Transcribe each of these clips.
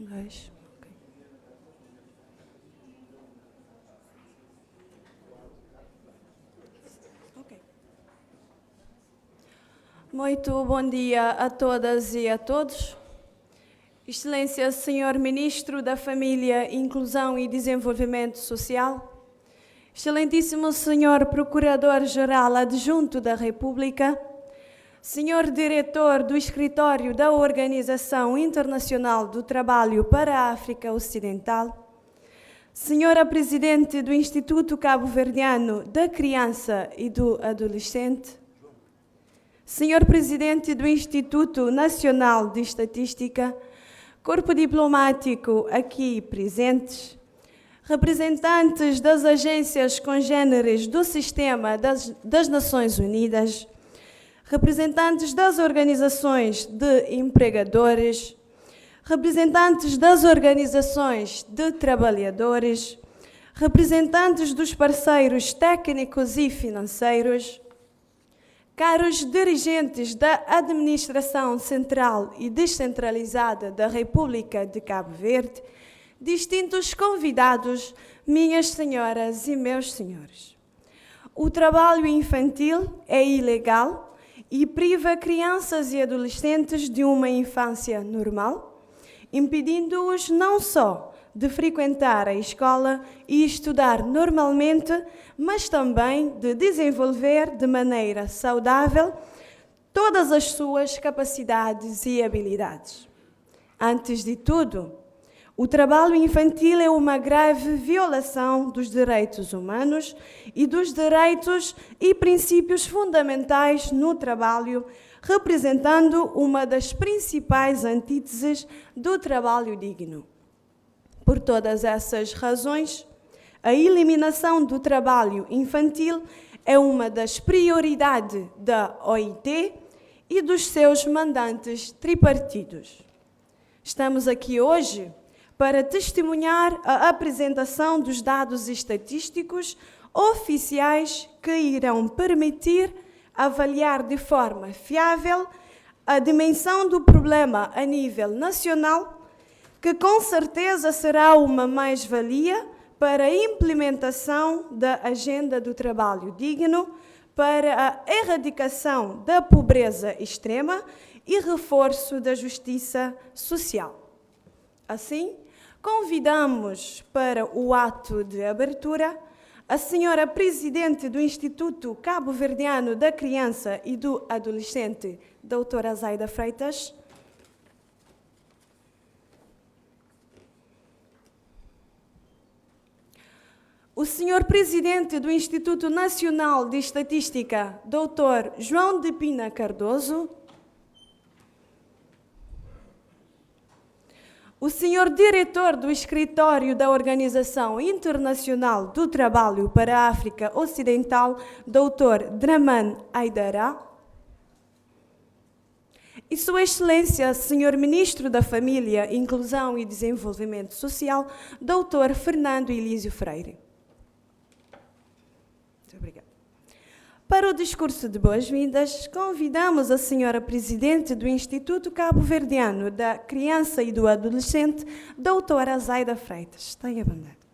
Dois. Ok. Muito bom dia a todas e a todos. Excelência, Senhor Ministro da Família, Inclusão e Desenvolvimento Social. Excelentíssimo Senhor Procurador-Geral Adjunto da República. Senhor Diretor do Escritório da Organização Internacional do Trabalho para a África Ocidental, Senhora Presidente do Instituto Cabo-Verdiano da Criança e do Adolescente, Senhor Presidente do Instituto Nacional de Estatística, Corpo Diplomático aqui presentes, representantes das agências congêneres do Sistema das Nações Unidas, representantes das organizações de empregadores, representantes das organizações de trabalhadores, representantes dos parceiros técnicos e financeiros, caros dirigentes da Administração Central e Descentralizada da República de Cabo Verde, distintos convidados, minhas senhoras e meus senhores. O trabalho infantil é ilegal e priva crianças e adolescentes de uma infância normal, impedindo-os não só de frequentar a escola e estudar normalmente, mas também de desenvolver de maneira saudável todas as suas capacidades e habilidades. Antes de tudo, o trabalho infantil é uma grave violação dos direitos humanos e dos direitos e princípios fundamentais no trabalho, representando uma das principais antíteses do trabalho digno. Por todas essas razões, a eliminação do trabalho infantil é uma das prioridades da OIT e dos seus mandantes tripartidos. Estamos aqui hoje para testemunhar a apresentação dos dados estatísticos oficiais que irão permitir avaliar de forma fiável a dimensão do problema a nível nacional, que com certeza será uma mais-valia para a implementação da Agenda do Trabalho Digno, para a erradicação da pobreza extrema e reforço da justiça social. Assim, convidamos para o ato de abertura a senhora Presidente do Instituto Cabo-Verdiano da Criança e do Adolescente, doutora Zaida Freitas, o senhor Presidente do Instituto Nacional de Estatística, doutor João de Pina Cardoso, o senhor Diretor do Escritório da Organização Internacional do Trabalho para a África Ocidental, Dr. Draman Aidara, e Sua Excelência, senhor Ministro da Família, Inclusão e Desenvolvimento Social, Dr. Fernando Elísio Freire. Muito obrigada. Para o discurso de boas-vindas, convidamos a senhora Presidente do Instituto Cabo-Verdiano da Criança e do Adolescente, doutora Zaida Freitas. Tenha bondade.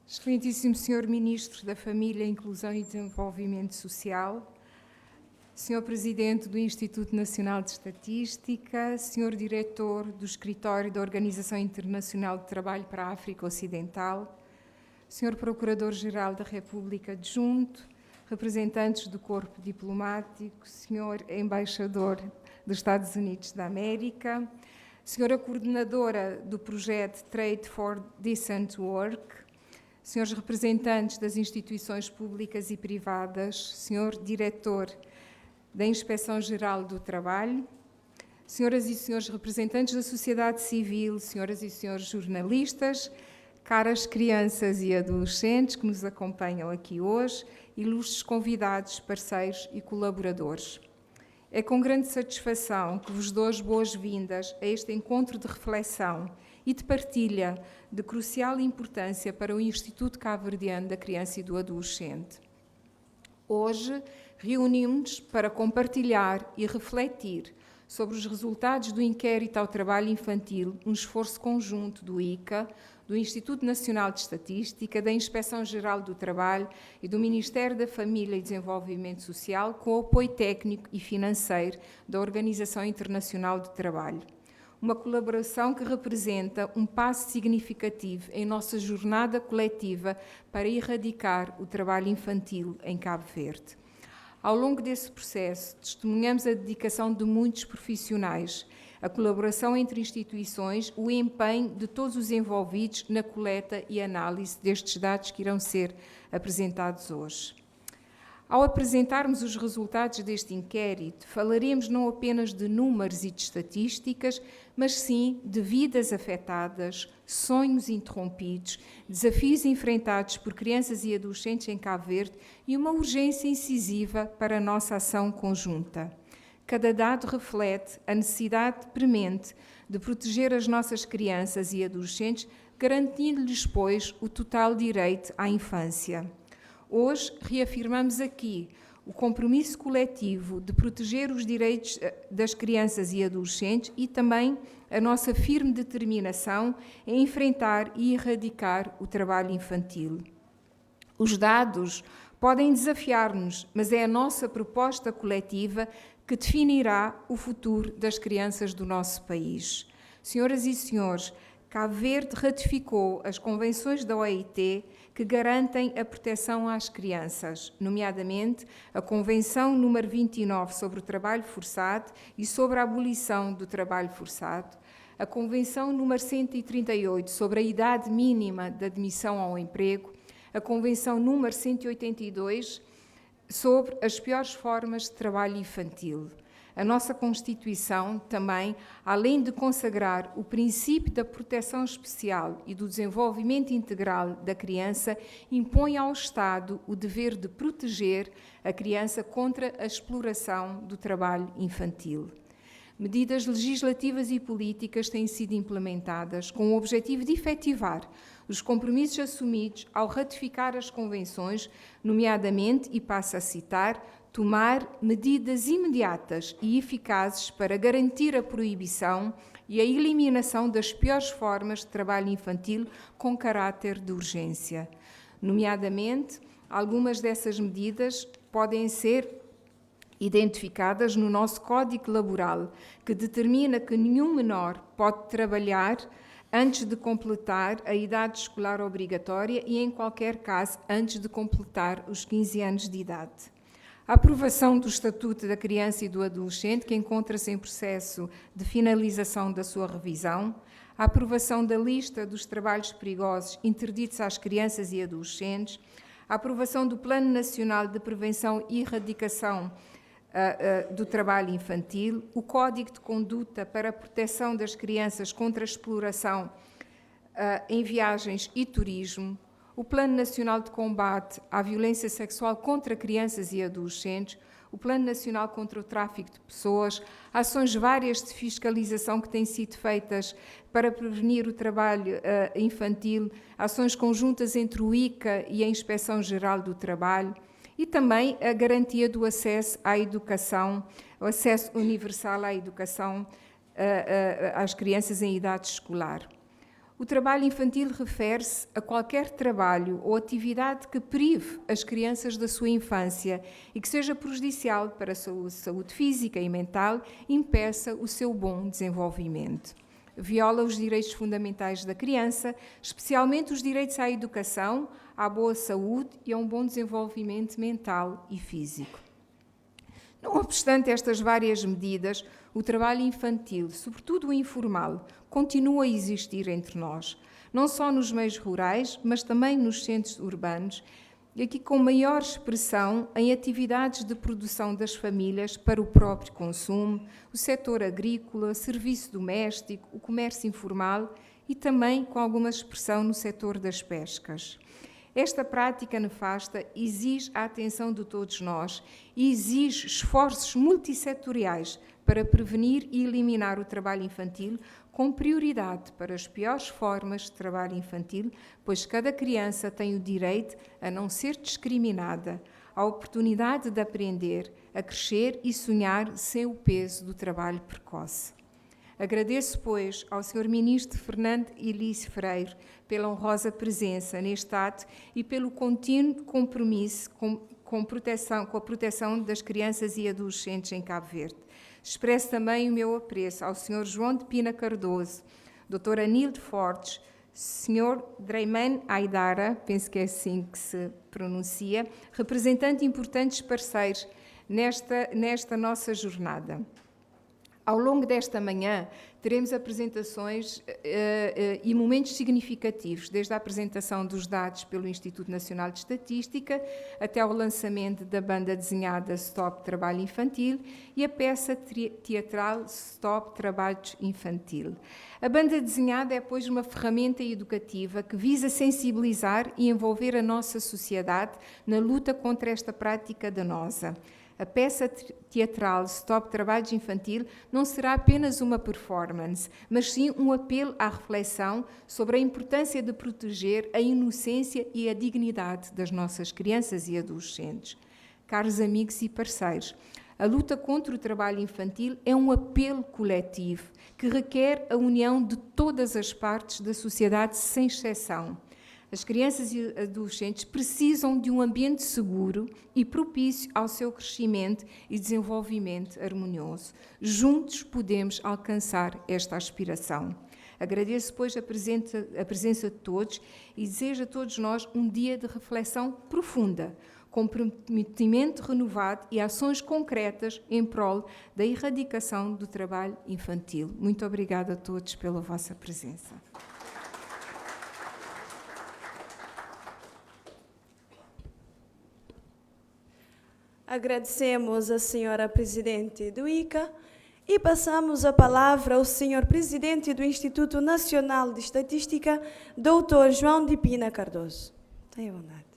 Excelentíssimo Senhor Ministro da Família, Inclusão e Desenvolvimento Social, Senhor Presidente do Instituto Nacional de Estatística, Senhor Diretor do Escritório da Organização Internacional de Trabalho para a África Ocidental, Senhor Procurador-Geral da República Adjunto, representantes do Corpo Diplomático, Senhor Embaixador dos Estados Unidos da América, Senhora Coordenadora do projeto Trade for Decent Work, senhores representantes das instituições públicas e privadas, senhor Diretor da Inspeção-Geral do Trabalho, senhoras e senhores representantes da sociedade civil, senhoras e senhores jornalistas, caras crianças e adolescentes que nos acompanham aqui hoje, ilustres convidados, parceiros e colaboradores. É com grande satisfação que vos dou as boas-vindas a este encontro de reflexão e de partilha de crucial importância para o Instituto Cabo-Verdiano da Criança e do Adolescente. Hoje, reunimos-nos para compartilhar e refletir sobre os resultados do inquérito ao trabalho infantil, um esforço conjunto do ICA, do Instituto Nacional de Estatística, da Inspeção-Geral do Trabalho e do Ministério da Família e Desenvolvimento Social, com o apoio técnico e financeiro da Organização Internacional do Trabalho. Uma colaboração que representa um passo significativo em nossa jornada coletiva para erradicar o trabalho infantil em Cabo Verde. Ao longo desse processo, testemunhamos a dedicação de muitos profissionais, a colaboração entre instituições, o empenho de todos os envolvidos na coleta e análise destes dados que irão ser apresentados hoje. Ao apresentarmos os resultados deste inquérito, falaremos não apenas de números e de estatísticas, mas sim de vidas afetadas, sonhos interrompidos, desafios enfrentados por crianças e adolescentes em Cabo Verde e uma urgência incisiva para a nossa ação conjunta. Cada dado reflete a necessidade premente de proteger as nossas crianças e adolescentes, garantindo-lhes, pois, o total direito à infância. Hoje, reafirmamos aqui o compromisso coletivo de proteger os direitos das crianças e adolescentes e também a nossa firme determinação em enfrentar e erradicar o trabalho infantil. Os dados podem desafiar-nos, mas é a nossa proposta coletiva que definirá o futuro das crianças do nosso país. Senhoras e senhores, Cabo Verde ratificou as convenções da OIT que garantem a proteção às crianças, nomeadamente a Convenção número 29 sobre o trabalho forçado e sobre a abolição do trabalho forçado, a Convenção número 138 sobre a idade mínima de admissão ao emprego, a Convenção número 182 sobre as piores formas de trabalho infantil. A nossa Constituição também, além de consagrar o princípio da proteção especial e do desenvolvimento integral da criança, impõe ao Estado o dever de proteger a criança contra a exploração do trabalho infantil. Medidas legislativas e políticas têm sido implementadas com o objetivo de efetivar os compromissos assumidos ao ratificar as convenções, nomeadamente, e passo a citar, tomar medidas imediatas e eficazes para garantir a proibição e a eliminação das piores formas de trabalho infantil com caráter de urgência. Nomeadamente, algumas dessas medidas podem ser identificadas no nosso Código Laboral, que determina que nenhum menor pode trabalhar antes de completar a idade escolar obrigatória e, em qualquer caso, antes de completar os 15 anos de idade. A aprovação do Estatuto da Criança e do Adolescente, que encontra-se em processo de finalização da sua revisão, a aprovação da lista dos trabalhos perigosos interditos às crianças e adolescentes, a aprovação do Plano Nacional de Prevenção e Erradicação do Trabalho Infantil, o Código de Conduta para a Proteção das Crianças contra a Exploração em Viagens e Turismo, o Plano Nacional de Combate à Violência Sexual contra Crianças e Adolescentes, o Plano Nacional contra o Tráfico de Pessoas, ações várias de fiscalização que têm sido feitas para prevenir o trabalho infantil, ações conjuntas entre o ICA e a Inspeção-Geral do Trabalho e também a garantia do acesso à educação, o acesso universal à educação às crianças em idade escolar. O trabalho infantil refere-se a qualquer trabalho ou atividade que prive as crianças da sua infância e que seja prejudicial para a sua saúde física e mental e impeça o seu bom desenvolvimento. Viola os direitos fundamentais da criança, especialmente os direitos à educação, à boa saúde e a um bom desenvolvimento mental e físico. Não obstante estas várias medidas, o trabalho infantil, sobretudo o informal, continua a existir entre nós, não só nos meios rurais, mas também nos centros urbanos, e aqui com maior expressão em atividades de produção das famílias para o próprio consumo, o setor agrícola, serviço doméstico, o comércio informal e também com alguma expressão no setor das pescas. Esta prática nefasta exige a atenção de todos nós e exige esforços multissetoriais para prevenir e eliminar o trabalho infantil, com prioridade para as piores formas de trabalho infantil, pois cada criança tem o direito a não ser discriminada, a oportunidade de aprender, a crescer e sonhar sem o peso do trabalho precoce. Agradeço, pois, ao Sr. Ministro Fernando Ilício Freire pela honrosa presença neste ato e pelo contínuo compromisso com a proteção das crianças e adolescentes em Cabo Verde. Expresso também o meu apreço ao Sr. João de Pina Cardoso, Dr. Anildo Fortes, Sr. Dreiman Aidara, penso que é assim que se pronuncia, representante de importantes parceiros nesta nossa jornada. Ao longo desta manhã, teremos apresentações e momentos significativos, desde a apresentação dos dados pelo Instituto Nacional de Estatística até ao lançamento da banda desenhada Stop Trabalho Infantil e a peça teatral Stop Trabalho Infantil. A banda desenhada é, pois, uma ferramenta educativa que visa sensibilizar e envolver a nossa sociedade na luta contra esta prática danosa. A peça teatral Stop Trabalho Infantil não será apenas uma performance, mas sim um apelo à reflexão sobre a importância de proteger a inocência e a dignidade das nossas crianças e adolescentes. Caros amigos e parceiros, a luta contra o trabalho infantil é um apelo coletivo que requer a união de todas as partes da sociedade, sem exceção. As crianças e adolescentes precisam de um ambiente seguro e propício ao seu crescimento e desenvolvimento harmonioso. Juntos podemos alcançar esta aspiração. Agradeço, pois, a presença de todos e desejo a todos nós um dia de reflexão profunda, comprometimento renovado e ações concretas em prol da erradicação do trabalho infantil. Muito obrigada a todos pela vossa presença. Agradecemos a senhora Presidente do ICA e passamos a palavra ao senhor Presidente do Instituto Nacional de Estatística, Dr. João de Pina Cardoso. Tenha vontade.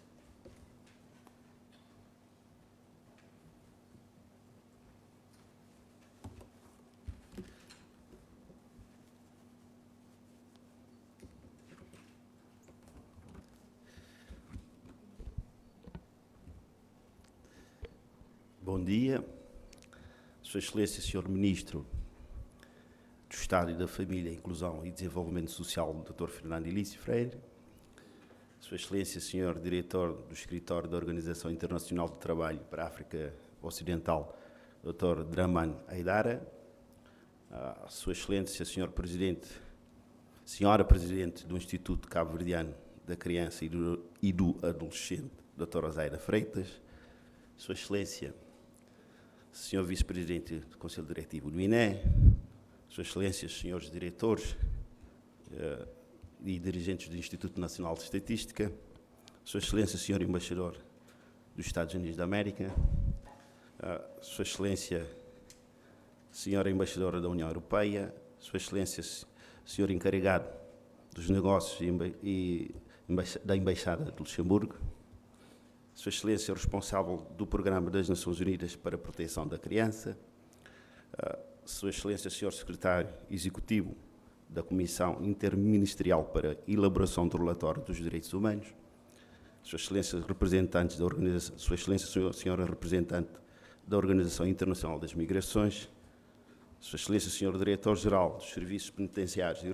Bom dia, Sua Excelência, Sr. Ministro do Estado e da Família, Inclusão e Desenvolvimento Social, Dr. Fernando Ilício Freire, Sua Excelência, Sr. Diretor do Escritório da Organização Internacional do Trabalho para a África Ocidental, Dr. Dreiman Aidara, Sua Excelência, Senhora Presidente do Instituto Cabo-Verdiano da Criança e do Adolescente, Dr. Osaira Freitas, Sua Excelência, Senhor Vice-Presidente do Conselho Diretivo do INE, Sua Excelência, Senhores Diretores e dirigentes do Instituto Nacional de Estatística, Sua Excelência, Senhor Embaixador dos Estados Unidos da América, Sua Excelência, Senhora Embaixadora da União Europeia, Sua Excelência, Senhor Encarregado dos Negócios e da Embaixada de Luxemburgo, Sua Excelência, responsável do Programa das Nações Unidas para a Proteção da Criança, Sua Excelência, Senhor Secretário Executivo da Comissão Interministerial para a Elaboração do Relatório dos Direitos Humanos, Sua Excelência, representantes da Organização, Sua Excelência, Senhora Representante da Organização Internacional das Migrações, Sua Excelência, Senhor Diretor-Geral dos Serviços Penitenciários e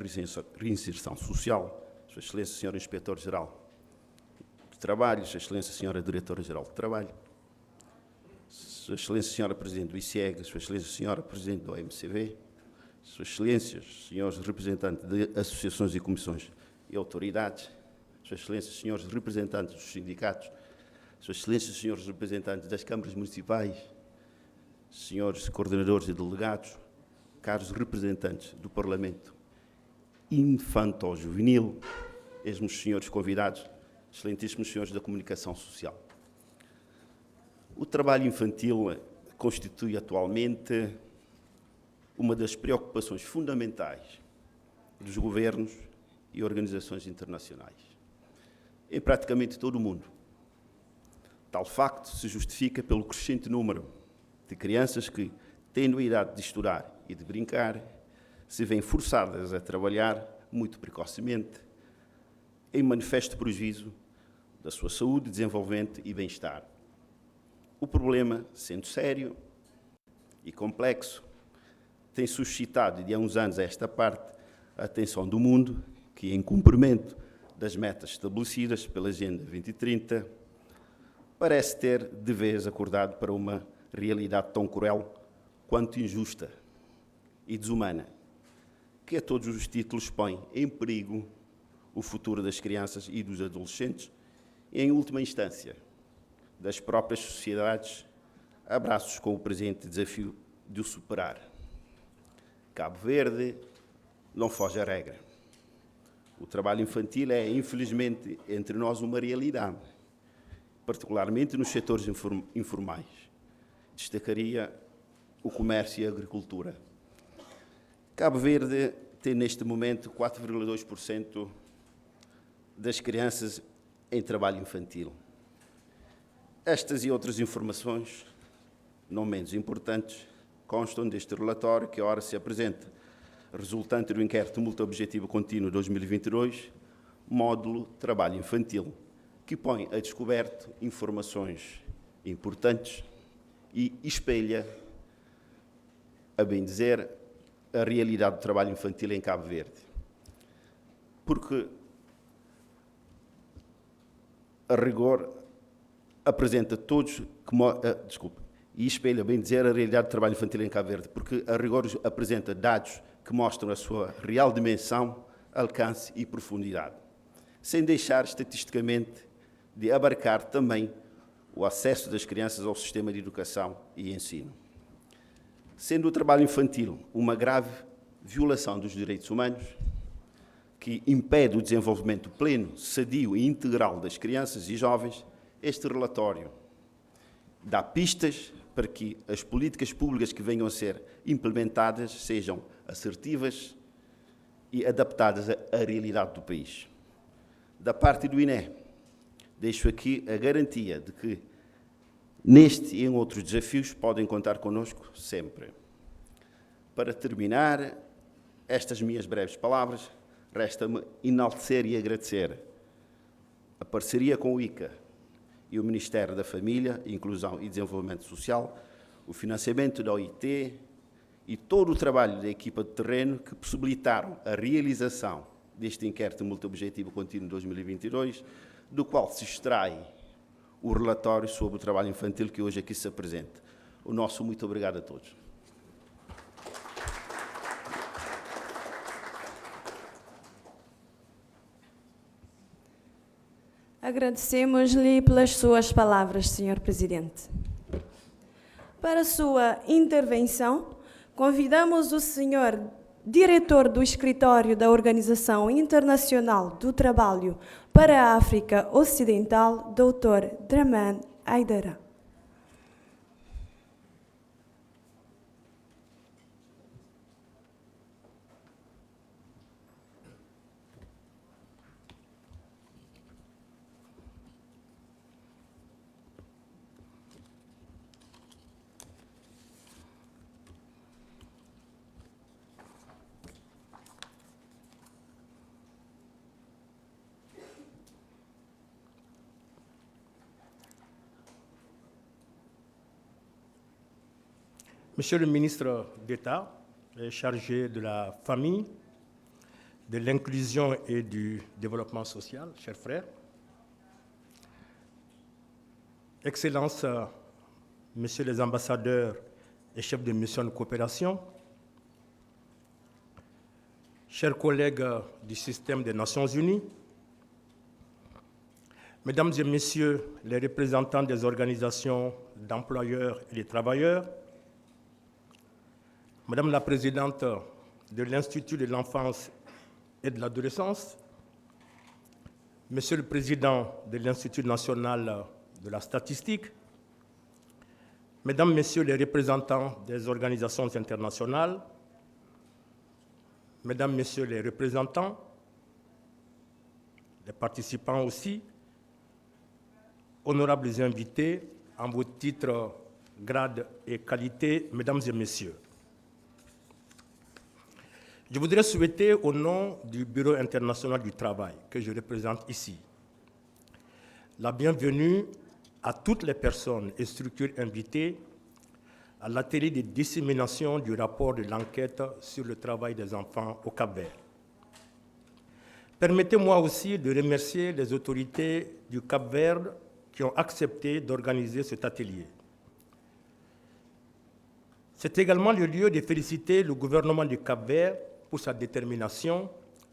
Reinserção Social, Sua Excelência, Senhor Inspetor-Geral de Trabalho, Sua Excelência, Senhora Diretora-Geral de Trabalho, Sua Excelência, Senhora Presidente do ICEG, Sua Excelência, Senhora Presidente do OMCV, Sua Excelência, Senhores Representantes de Associações e Comissões e Autoridades, Sua Excelência, Senhores Representantes dos Sindicatos, Sua Excelência, Senhores Representantes das Câmaras Municipais, Senhores Coordenadores e Delegados, caros representantes do Parlamento Infanto-Juvenil, mesmos senhores convidados, excelentíssimos senhores da Comunicação Social. O trabalho infantil constitui atualmente uma das preocupações fundamentais dos governos e organizações internacionais, em praticamente todo o mundo. Tal facto se justifica pelo crescente número de crianças que tendo a idade de estudar e de brincar, se veem forçadas a trabalhar muito precocemente, em manifesto prejuízo da sua saúde, desenvolvimento e bem-estar. O problema, sendo sério e complexo, tem suscitado de há uns anos a esta parte a atenção do mundo, que, em cumprimento das metas estabelecidas pela Agenda 2030, parece ter de vez acordado para uma realidade tão cruel quanto injusta e desumana, que a todos os títulos põe em perigo o futuro das crianças e dos adolescentes e, em última instância, das próprias sociedades, abraços com o presente desafio de o superar. Cabo Verde não foge à regra. O trabalho infantil é, infelizmente, entre nós uma realidade, particularmente nos setores informais. Destacaria o comércio e a agricultura. Cabo Verde tem, neste momento, 4,2% das crianças em trabalho infantil. Estas e outras informações, não menos importantes, constam deste relatório que ora se apresenta, resultante do inquérito multi-objetivo contínuo 2022, módulo Trabalho Infantil, que põe a descoberto informações importantes e espelha, a bem dizer, a realidade do trabalho infantil em Cabo Verde. Porque, a rigor, apresenta todos, e espelha, bem dizer, a realidade do trabalho infantil em Cabo Verde, porque, a rigor, apresenta dados que mostram a sua real dimensão, alcance e profundidade, sem deixar, estatisticamente, de abarcar também o acesso das crianças ao sistema de educação e ensino. Sendo o trabalho infantil uma grave violação dos direitos humanos, que impede o desenvolvimento pleno, sadio e integral das crianças e jovens, este relatório dá pistas para que as políticas públicas que venham a ser implementadas sejam assertivas e adaptadas à realidade do país. Da parte do INE, deixo aqui a garantia de que neste e em outros desafios podem contar connosco sempre. Para terminar estas minhas breves palavras, resta-me enaltecer e agradecer a parceria com o ICA e o Ministério da Família, Inclusão e Desenvolvimento Social, o financiamento da OIT e todo o trabalho da equipa de terreno que possibilitaram a realização deste inquérito multi-objetivo contínuo 2022, do qual se extrai o relatório sobre o trabalho infantil que hoje aqui se apresenta. O nosso muito obrigado a todos. Agradecemos-lhe pelas suas palavras, Sr. Presidente. Para a sua intervenção, convidamos o Sr. Diretor do Escritório da Organização Internacional do Trabalho para a África Ocidental, Dr. Draman Aidara. Monsieur le ministre d'État, chargé de la famille, de l'inclusion et du développement social, chers frères, Excellences, Messieurs les ambassadeurs et chefs de mission de coopération, chers collègues du système des Nations Unies, Mesdames et Messieurs les représentants des organisations d'employeurs et des travailleurs, Madame la Présidente de l'Institut de l'enfance et de l'adolescence, Monsieur le Président de l'Institut national de la statistique, Mesdames, Messieurs les représentants des organisations internationales, Mesdames, Messieurs les représentants, les participants aussi, honorables invités en vos titres grade et qualité, mesdames et messieurs. Je voudrais souhaiter au nom du Bureau international du travail que je représente ici, la bienvenue à toutes les personnes et structures invitées à l'atelier de dissémination du rapport de l'enquête sur le travail des enfants au Cap-Vert. Permettez-moi aussi de remercier les autorités du Cap-Vert qui ont accepté d'organiser cet atelier. C'est également le lieu de féliciter le gouvernement du Cap-Vert pour sa détermination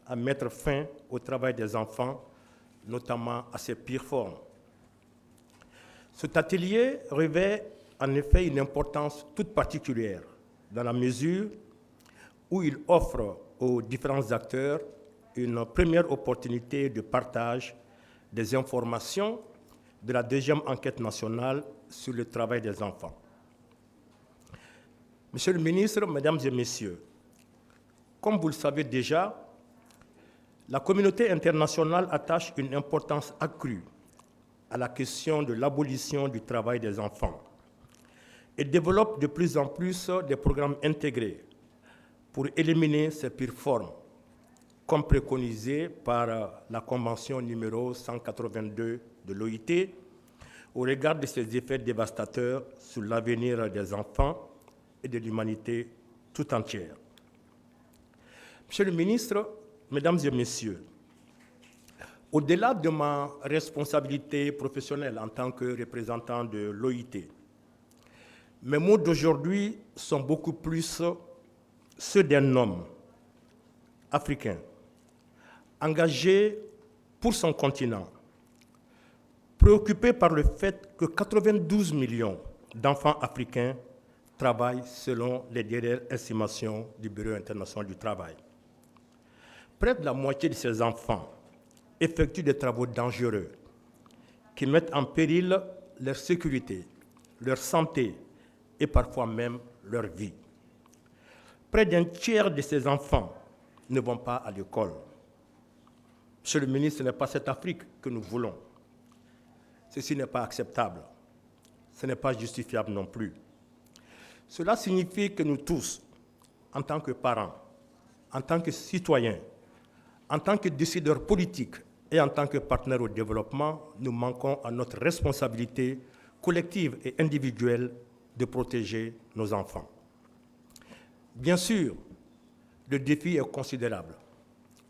à mettre fin au travail des enfants, notamment à ses pires formes. Cet atelier revêt en effet une importance toute particulière dans la mesure où il offre aux différents acteurs une première opportunité de partage des informations de la deuxième enquête nationale sur le travail des enfants. Monsieur le ministre, Mesdames et Messieurs, comme vous le savez déjà, la communauté internationale attache une importance accrue à la question de l'abolition du travail des enfants et développe de plus en plus des programmes intégrés pour éliminer ces pires formes, comme préconisé par la Convention numéro 182 de l'OIT, au regard de ses effets dévastateurs sur l'avenir des enfants et de l'humanité tout entière. Monsieur le ministre, Mesdames et Messieurs, au-delà de ma responsabilité professionnelle en tant que représentant de l'OIT, mes mots d'aujourd'hui sont beaucoup plus ceux d'un homme africain, engagé pour son continent, préoccupé par le fait que 92 millions d'enfants africains travaillent selon les dernières estimations du Bureau international du travail. Près de la moitié de ces enfants effectuent des travaux dangereux qui mettent en péril leur sécurité, leur santé et parfois même leur vie. Près d'un tiers de ces enfants ne vont pas à l'école. Monsieur le ministre, ce n'est pas cette Afrique que nous voulons. Ceci n'est pas acceptable. Ce n'est pas justifiable non plus. Cela signifie que nous tous, en tant que parents, en tant que citoyens, en tant que décideurs politiques et en tant que partenaires au développement, nous manquons à notre responsabilité collective et individuelle de protéger nos enfants. Bien sûr, le défi est considérable,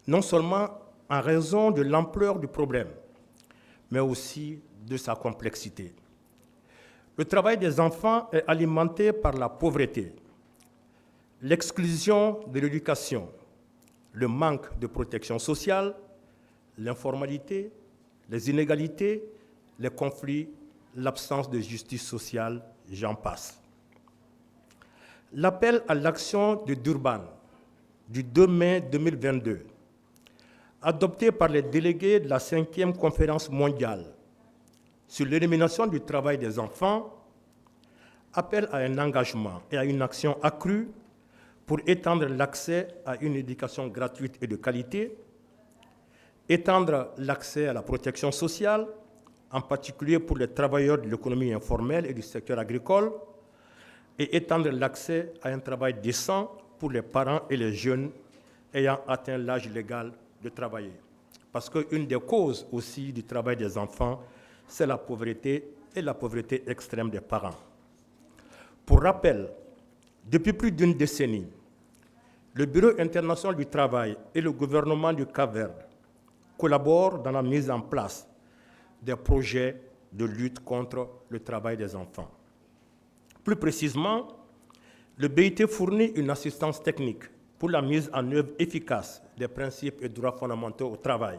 non seulement en raison de l'ampleur du problème, mais aussi de sa complexité. Le travail des enfants est alimenté par la pauvreté, l'exclusion de l'éducation, le manque de protection sociale, l'informalité, les inégalités, les conflits, l'absence de justice sociale, j'en passe. L'appel à l'action de Durban du 2 mai 2022, adopté par les délégués de la 5e conférence mondiale sur l'élimination du travail des enfants, appelle à un engagement et à une action accrue pour étendre l'accès à une éducation gratuite et de qualité, étendre l'accès à la protection sociale, en particulier pour les travailleurs de l'économie informelle et du secteur agricole, et étendre l'accès à un travail décent pour les parents et les jeunes ayant atteint l'âge légal de travailler. Parce qu'une des causes aussi du travail des enfants, c'est la pauvreté et la pauvreté extrême des parents. Pour rappel, depuis plus d'une décennie, le Bureau international du travail et le gouvernement du Cap-Vert collaborent dans la mise en place des projets de lutte contre le travail des enfants. Plus précisément, le BIT fournit une assistance technique pour la mise en œuvre efficace des principes et droits fondamentaux au travail,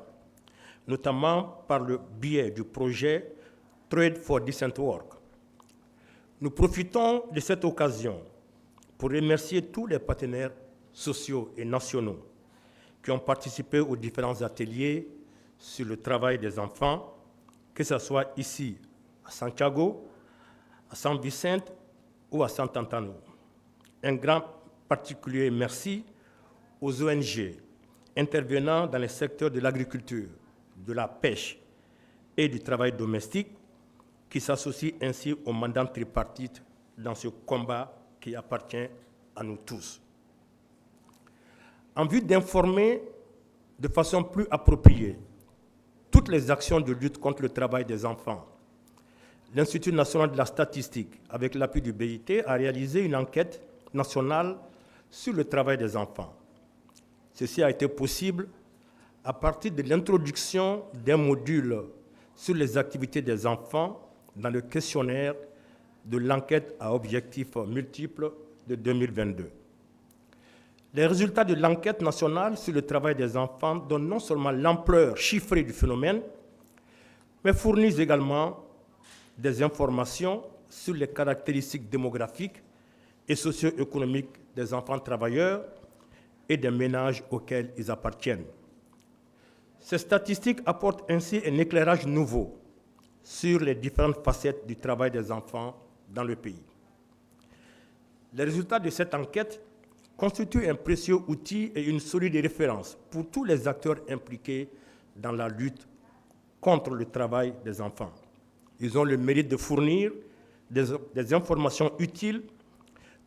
notamment par le biais du projet Trade for Decent Work. Nous profitons de cette occasion pour remercier tous les partenaires sociaux et nationaux qui ont participé aux différents ateliers sur le travail des enfants, que ce soit ici à Santiago, à San Vicente ou à Sant'Antano. Un grand particulier merci aux ONG intervenant dans les secteurs de l'agriculture, de la pêche et du travail domestique qui s'associent ainsi au mandat tripartite dans ce combat qui appartient à nous tous. En vue d'informer de façon plus appropriée toutes les actions de lutte contre le travail des enfants, l'Institut national de la statistique, avec l'appui du BIT, a réalisé une enquête nationale sur le travail des enfants. Ceci a été possible à partir de l'introduction d'un module sur les activités des enfants dans le questionnaire de l'enquête à objectifs multiples de 2022. Les résultats de l'enquête nationale sur le travail des enfants donnent non seulement l'ampleur chiffrée du phénomène, mais fournissent également des informations sur les caractéristiques démographiques et socio-économiques des enfants travailleurs et des ménages auxquels ils appartiennent. Ces statistiques apportent ainsi un éclairage nouveau sur les différentes facettes du travail des enfants dans le pays. Les résultats de cette enquête constituent un précieux outil et une solide référence pour tous les acteurs impliqués dans la lutte contre le travail des enfants. Ils ont le mérite de fournir des informations utiles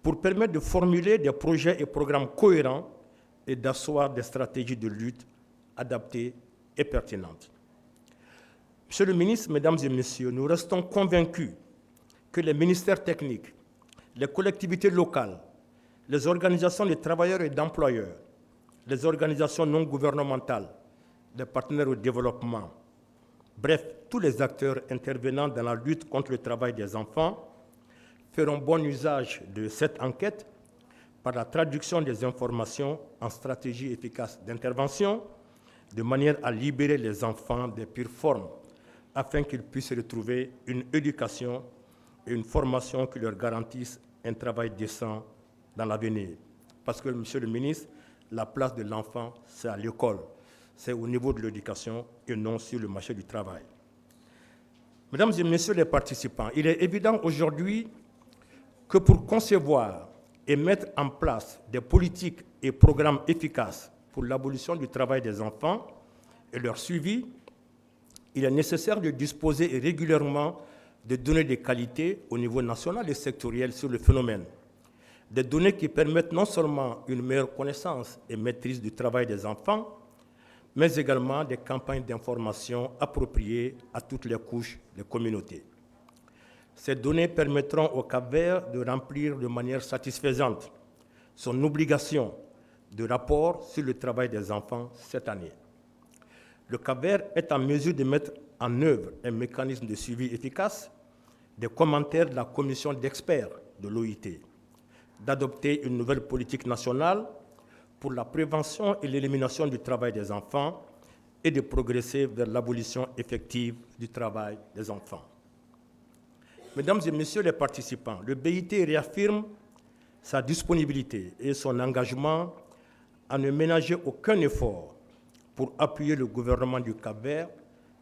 pour permettre de formuler des projets et programmes cohérents et d'asseoir des stratégies de lutte adaptées et pertinentes. Monsieur le ministre, Mesdames et Messieurs, nous restons convaincus que les ministères techniques, les collectivités locales, les organisations de travailleurs et d'employeurs, les organisations non gouvernementales, les partenaires au développement, bref, tous les acteurs intervenant dans la lutte contre le travail des enfants feront bon usage de cette enquête par la traduction des informations en stratégies efficaces d'intervention, de manière à libérer les enfants des pires formes, afin qu'ils puissent retrouver une éducation et une formation qui leur garantissent un travail décent dans l'avenir. Parce que, Monsieur le ministre, la place de l'enfant, c'est à l'école, c'est au niveau de l'éducation et non sur le marché du travail. Mesdames et Messieurs les participants, il est évident aujourd'hui que pour concevoir et mettre en place des politiques et programmes efficaces pour l'abolition du travail des enfants et leur suivi, il est nécessaire de disposer régulièrement de données de qualité au niveau national et sectoriel sur le phénomène. Des données qui permettent non seulement une meilleure connaissance et maîtrise du travail des enfants, mais également des campagnes d'information appropriées à toutes les couches des communautés. Ces données permettront au Cap-Vert de remplir de manière satisfaisante son obligation de rapport sur le travail des enfants cette année. Le Cap-Vert est en mesure de mettre en œuvre un mécanisme de suivi efficace des commentaires de la commission d'experts de l'OIT, d'adopter une nouvelle politique nationale pour la prévention et l'élimination du travail des enfants et de progresser vers l'abolition effective du travail des enfants. Mesdames et Messieurs les participants, le BIT réaffirme sa disponibilité et son engagement à ne ménager aucun effort pour appuyer le gouvernement du Cap-Vert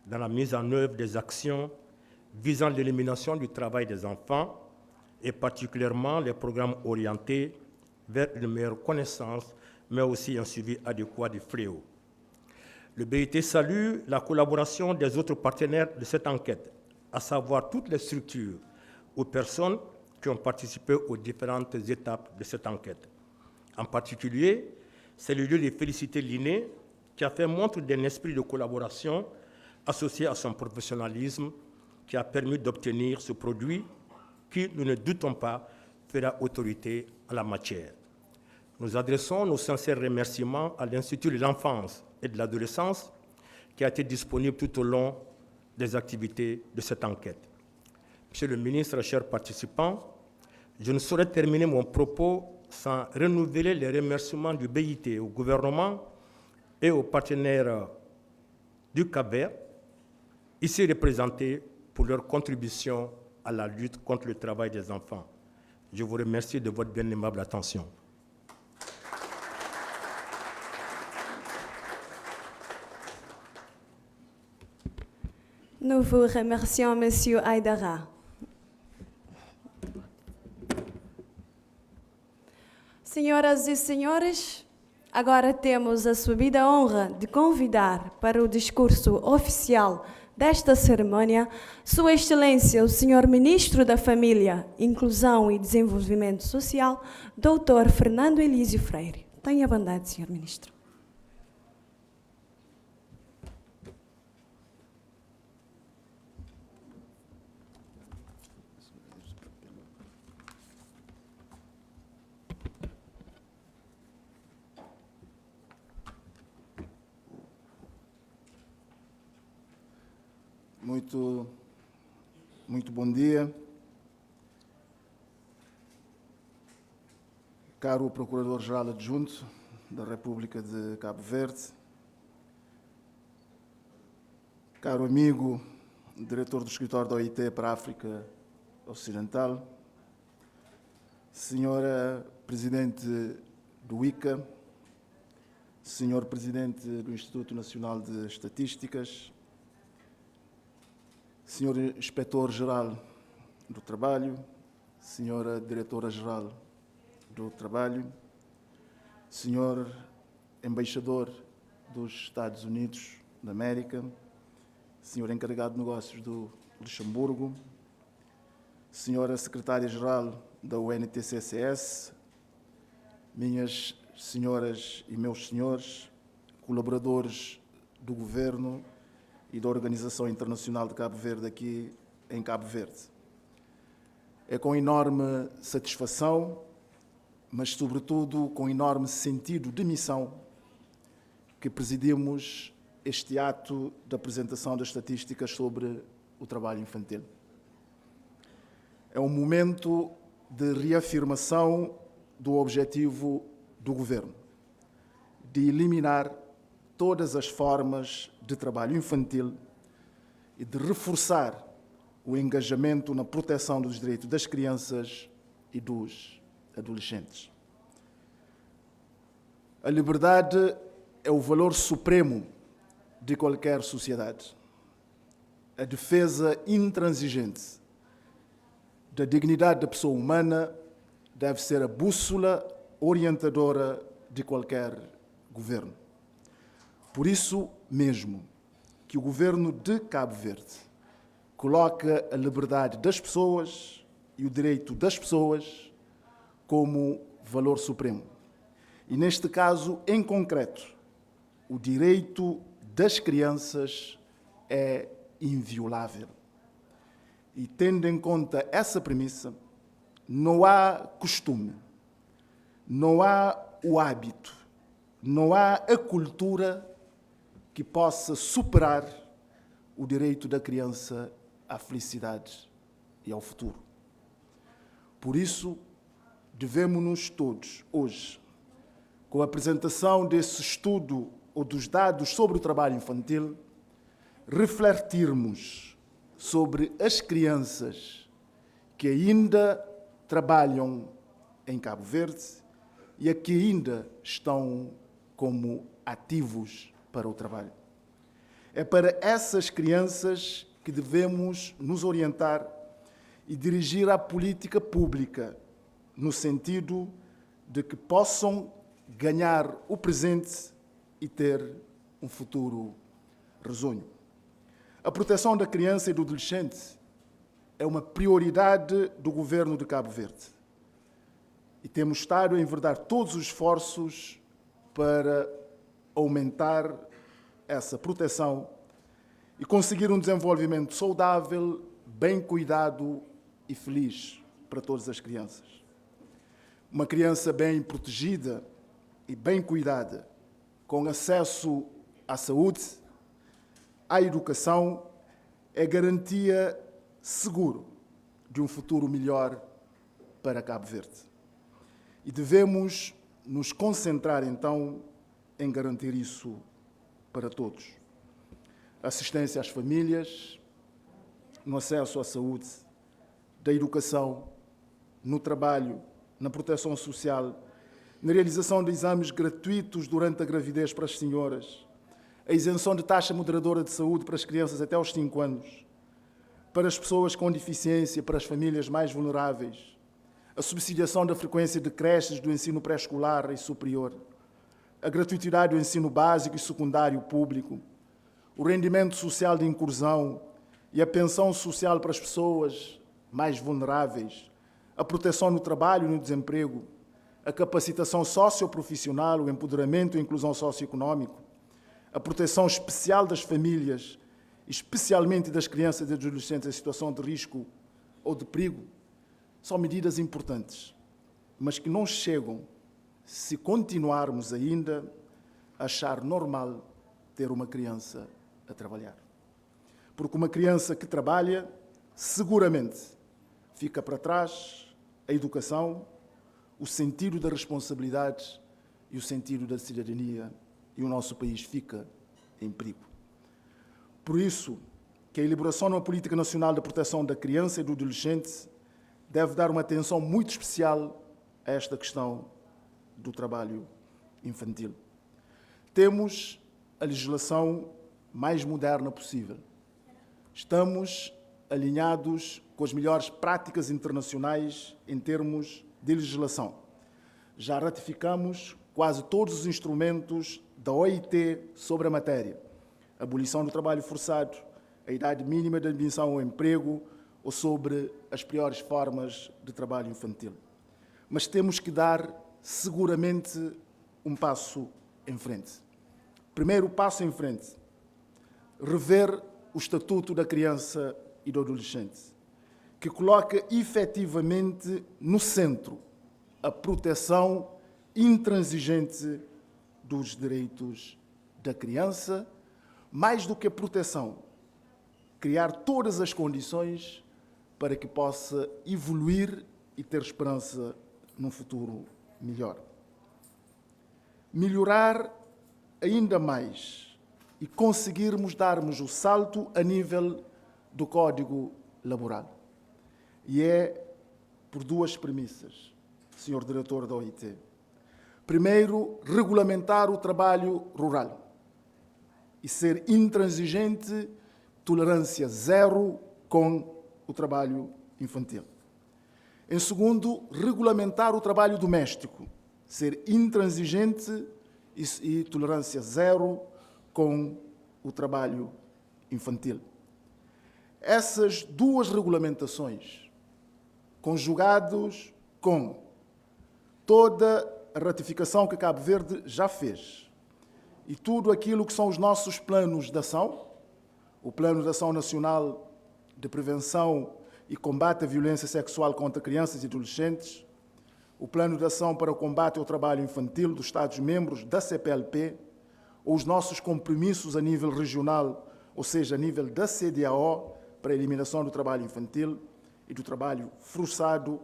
dans la mise en œuvre des actions visant l'élimination du travail des enfants et particulièrement les programmes orientés vers une meilleure connaissance, mais aussi un suivi adéquat du fléau. Le BIT salue la collaboration des autres partenaires de cette enquête, à savoir toutes les structures ou personnes qui ont participé aux différentes étapes de cette enquête. En particulier, c'est le lieu de féliciter l'INE qui a fait montre d'un esprit de collaboration associé à son professionnalisme qui a permis d'obtenir ce produit qui, nous ne doutons pas, fera autorité en la matière. Nous adressons nos sincères remerciements à l'Institut de l'enfance et de l'adolescence qui a été disponible tout au long des activités de cette enquête. Monsieur le ministre, chers participants, je ne saurais terminer mon propos sans renouveler les remerciements du BIT au gouvernement et aux partenaires du Cap-Vert, ici représentés pour leur contribution à la lutte contre le travail des enfants. Je vous remercie de votre bien aimable attention. Nous vous remercions, Monsieur Aidara. Senhoras e senhores, agora temos a subida honra de convidar para o discurso oficial desta cerimônia, Sua Excelência, o Senhor Ministro da Família, Inclusão e Desenvolvimento Social, Dr. Fernando Elísio Freire. Tenha a bondade, Senhor Ministro. Muito bom dia. Caro Procurador-Geral Adjunto da República de Cabo Verde, caro amigo, diretor do Escritório da OIT para a África Ocidental, senhora Presidente do ICA, senhor Presidente do Instituto Nacional de Estatísticas, senhor Inspetor-Geral do Trabalho, senhora Diretora-Geral do Trabalho, senhor Embaixador dos Estados Unidos da América, senhor Encarregado de Negócios do Luxemburgo, senhora Secretária-Geral da UNTCCS, minhas senhoras e meus senhores, colaboradores do Governo e da Organização Internacional de Cabo Verde aqui em Cabo Verde. É com enorme satisfação, mas sobretudo com enorme sentido de missão, que presidimos este ato de apresentação das estatísticas sobre o trabalho infantil. É um momento de reafirmação do objetivo do Governo, de eliminar todas as formas de trabalho infantil e de reforçar o engajamento na proteção dos direitos das crianças e dos adolescentes. A liberdade é o valor supremo de qualquer sociedade. A defesa intransigente da dignidade da pessoa humana deve ser a bússola orientadora de qualquer governo. Por isso mesmo que o Governo de Cabo Verde coloca a liberdade das pessoas e o direito das pessoas como valor supremo. E neste caso, em concreto, o direito das crianças é inviolável. E tendo em conta essa premissa, não há costume, não há o hábito, não há a cultura que possa superar o direito da criança à felicidade e ao futuro. Por isso, devemos-nos todos, hoje, com a apresentação desse estudo ou dos dados sobre o trabalho infantil, refletirmos sobre as crianças que ainda trabalham em Cabo Verde e a que ainda estão como ativos para o trabalho. É para essas crianças que devemos nos orientar e dirigir a política pública, no sentido de que possam ganhar o presente e ter um futuro risonho. A proteção da criança e do adolescente é uma prioridade do Governo de Cabo Verde. E temos estado a enverdar todos os esforços para aumentar essa proteção e conseguir um desenvolvimento saudável, bem cuidado e feliz para todas as crianças. Uma criança bem protegida e bem cuidada, com acesso à saúde, à educação, é garantia segura de um futuro melhor para Cabo Verde. E devemos nos concentrar, então, em garantir isso para todos. Assistência às famílias, no acesso à saúde, da educação, no trabalho, na proteção social, na realização de exames gratuitos durante a gravidez para as senhoras, a isenção de taxa moderadora de saúde para as crianças até aos 5 anos, para as pessoas com deficiência, para as famílias mais vulneráveis, a subsidiação da frequência de creches do ensino pré-escolar e superior, a gratuidade do ensino básico e secundário público, o rendimento social de incursão e a pensão social para as pessoas mais vulneráveis, a proteção no trabalho e no desemprego, a capacitação socioprofissional, o empoderamento e a inclusão socioeconómica, a proteção especial das famílias, especialmente das crianças e adolescentes em situação de risco ou de perigo, são medidas importantes, mas que não chegam se continuarmos ainda a achar normal ter uma criança a trabalhar. Porque uma criança que trabalha, seguramente, fica para trás a educação, o sentido da responsabilidade e o sentido da cidadania, e o nosso país fica em perigo. Por isso, que a elaboração de uma política nacional de proteção da criança e do adolescente deve dar uma atenção muito especial a esta questão do trabalho infantil. Temos a legislação mais moderna possível. Estamos alinhados com as melhores práticas internacionais em termos de legislação. Já ratificamos quase todos os instrumentos da OIT sobre a matéria: a abolição do trabalho forçado, a idade mínima de admissão ao emprego ou sobre as piores formas de trabalho infantil. Mas temos que dar, seguramente, um passo em frente. Primeiro passo em frente, rever o Estatuto da Criança e do Adolescente, que coloca efetivamente no centro a proteção intransigente dos direitos da criança, mais do que a proteção, criar todas as condições para que possa evoluir e ter esperança num futuro melhor. Melhorar ainda mais e conseguirmos darmos o salto a nível do Código Laboral. E é por duas premissas, Sr. Diretor da OIT. Primeiro, regulamentar o trabalho rural e ser intransigente, tolerância zero com o trabalho infantil. Em segundo, regulamentar o trabalho doméstico, ser intransigente e tolerância zero com o trabalho infantil. Essas duas regulamentações, conjugados com toda a ratificação que Cabo Verde já fez e tudo aquilo que são os nossos planos de ação, o Plano de Ação Nacional de Prevenção e Combate à Violência Sexual contra Crianças e Adolescentes, o Plano de Ação para o Combate ao Trabalho Infantil dos Estados-membros da CPLP, ou os nossos compromissos a nível regional, ou seja, a nível da CEDEAO, para a eliminação do trabalho infantil e do trabalho forçado.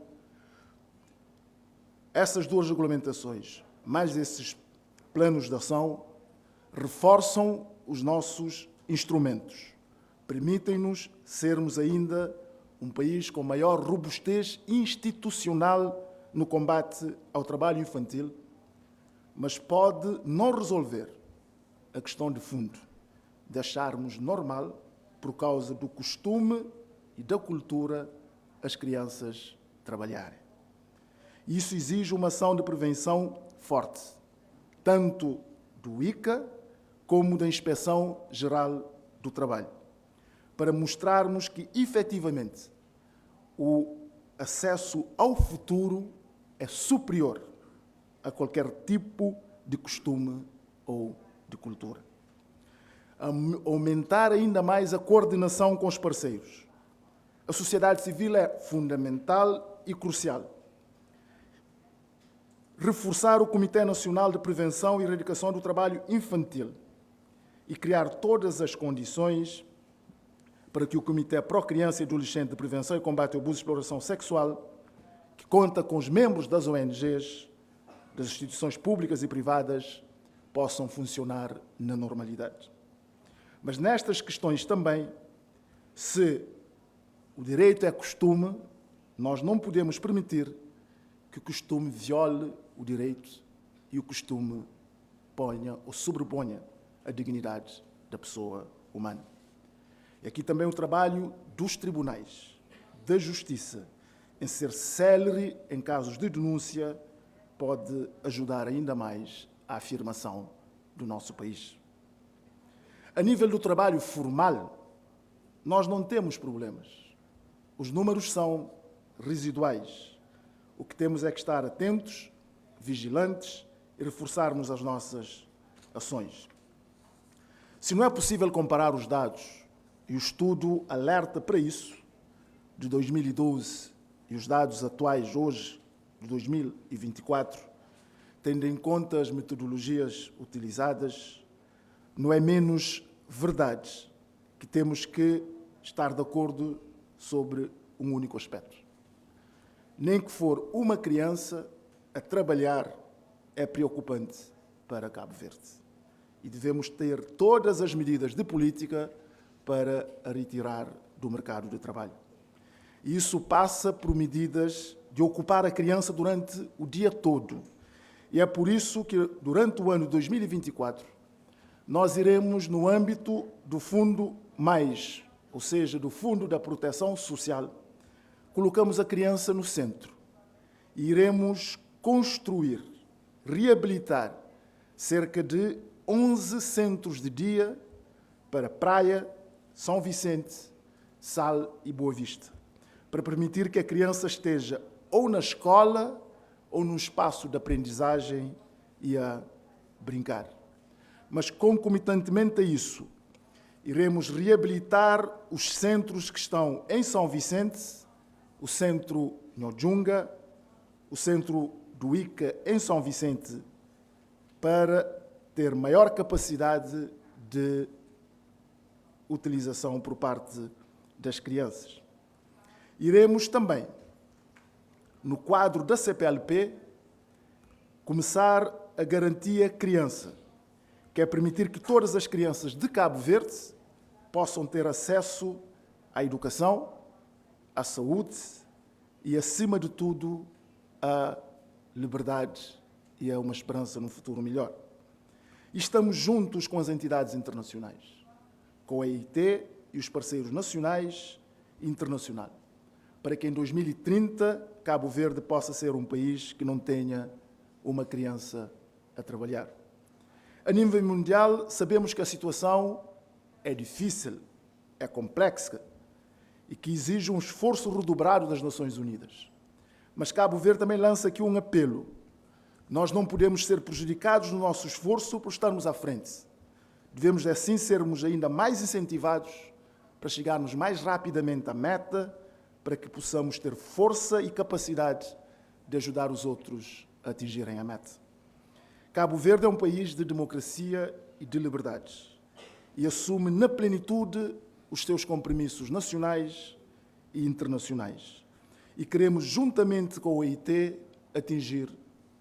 Essas duas regulamentações, mais esses planos de ação, reforçam os nossos instrumentos, permitem-nos sermos ainda um país com maior robustez institucional no combate ao trabalho infantil, mas pode não resolver a questão de fundo, de acharmos normal, por causa do costume e da cultura, as crianças trabalharem. Isso exige uma ação de prevenção forte, tanto do ICA como da Inspeção Geral do Trabalho, para mostrarmos que, efetivamente, o acesso ao futuro é superior a qualquer tipo de costume ou de cultura. Aumentar ainda mais a coordenação com os parceiros. A sociedade civil é fundamental e crucial. Reforçar o Comitê Nacional de Prevenção e Erradicação do Trabalho Infantil e criar todas as condições para que o Comitê Pró-Criança e Adolescente de Prevenção e Combate ao Abuso e Exploração Sexual, que conta com os membros das ONGs, das instituições públicas e privadas, possam funcionar na normalidade. Mas nestas questões também, se o direito é costume, nós não podemos permitir que o costume viole o direito e o costume ponha ou sobreponha a dignidade da pessoa humana. E aqui também o trabalho dos tribunais, da justiça, em ser célere em casos de denúncia, pode ajudar ainda mais à afirmação do nosso país. A nível do trabalho formal, nós não temos problemas. Os números são residuais. O que temos é que estar atentos, vigilantes e reforçarmos as nossas ações. Se não é possível comparar os dados, e o estudo alerta para isso, de 2012 e os dados atuais hoje, de 2024, tendo em conta as metodologias utilizadas, não é menos verdade que temos que estar de acordo sobre um único aspecto. Nem que for uma criança a trabalhar é preocupante para Cabo Verde. E devemos ter todas as medidas de política para a retirar do mercado de trabalho. E isso passa por medidas de ocupar a criança durante o dia todo. E é por isso que, durante o ano de 2024, nós iremos, no âmbito do Fundo Mais, ou seja, do Fundo da Proteção Social, colocamos a criança no centro e iremos construir, reabilitar cerca de 11 centros de dia para Praia, São Vicente, Sal e Boa Vista, para permitir que a criança esteja ou na escola ou num espaço de aprendizagem e a brincar. Mas, concomitantemente a isso, iremos reabilitar os centros que estão em São Vicente, o Centro Nhojunga, o Centro do ICA em São Vicente, para ter maior capacidade de utilização por parte das crianças. Iremos também, no quadro da CPLP, começar a Garantia Criança, que é permitir que todas as crianças de Cabo Verde possam ter acesso à educação, à saúde e, acima de tudo, à liberdade e a uma esperança num futuro melhor. E estamos juntos com as entidades internacionais, com a EIT e os parceiros nacionais e internacionais, para que em 2030 Cabo Verde possa ser um país que não tenha uma criança a trabalhar. A nível mundial, sabemos que a situação é difícil, é complexa e que exige um esforço redobrado das Nações Unidas. Mas Cabo Verde também lança aqui um apelo. Nós não podemos ser prejudicados no nosso esforço por estarmos à frente. Devemos, assim, sermos ainda mais incentivados para chegarmos mais rapidamente à meta, para que possamos ter força e capacidade de ajudar os outros a atingirem a meta. Cabo Verde é um país de democracia e de liberdades e assume na plenitude os seus compromissos nacionais e internacionais. E queremos, juntamente com o EIT, atingir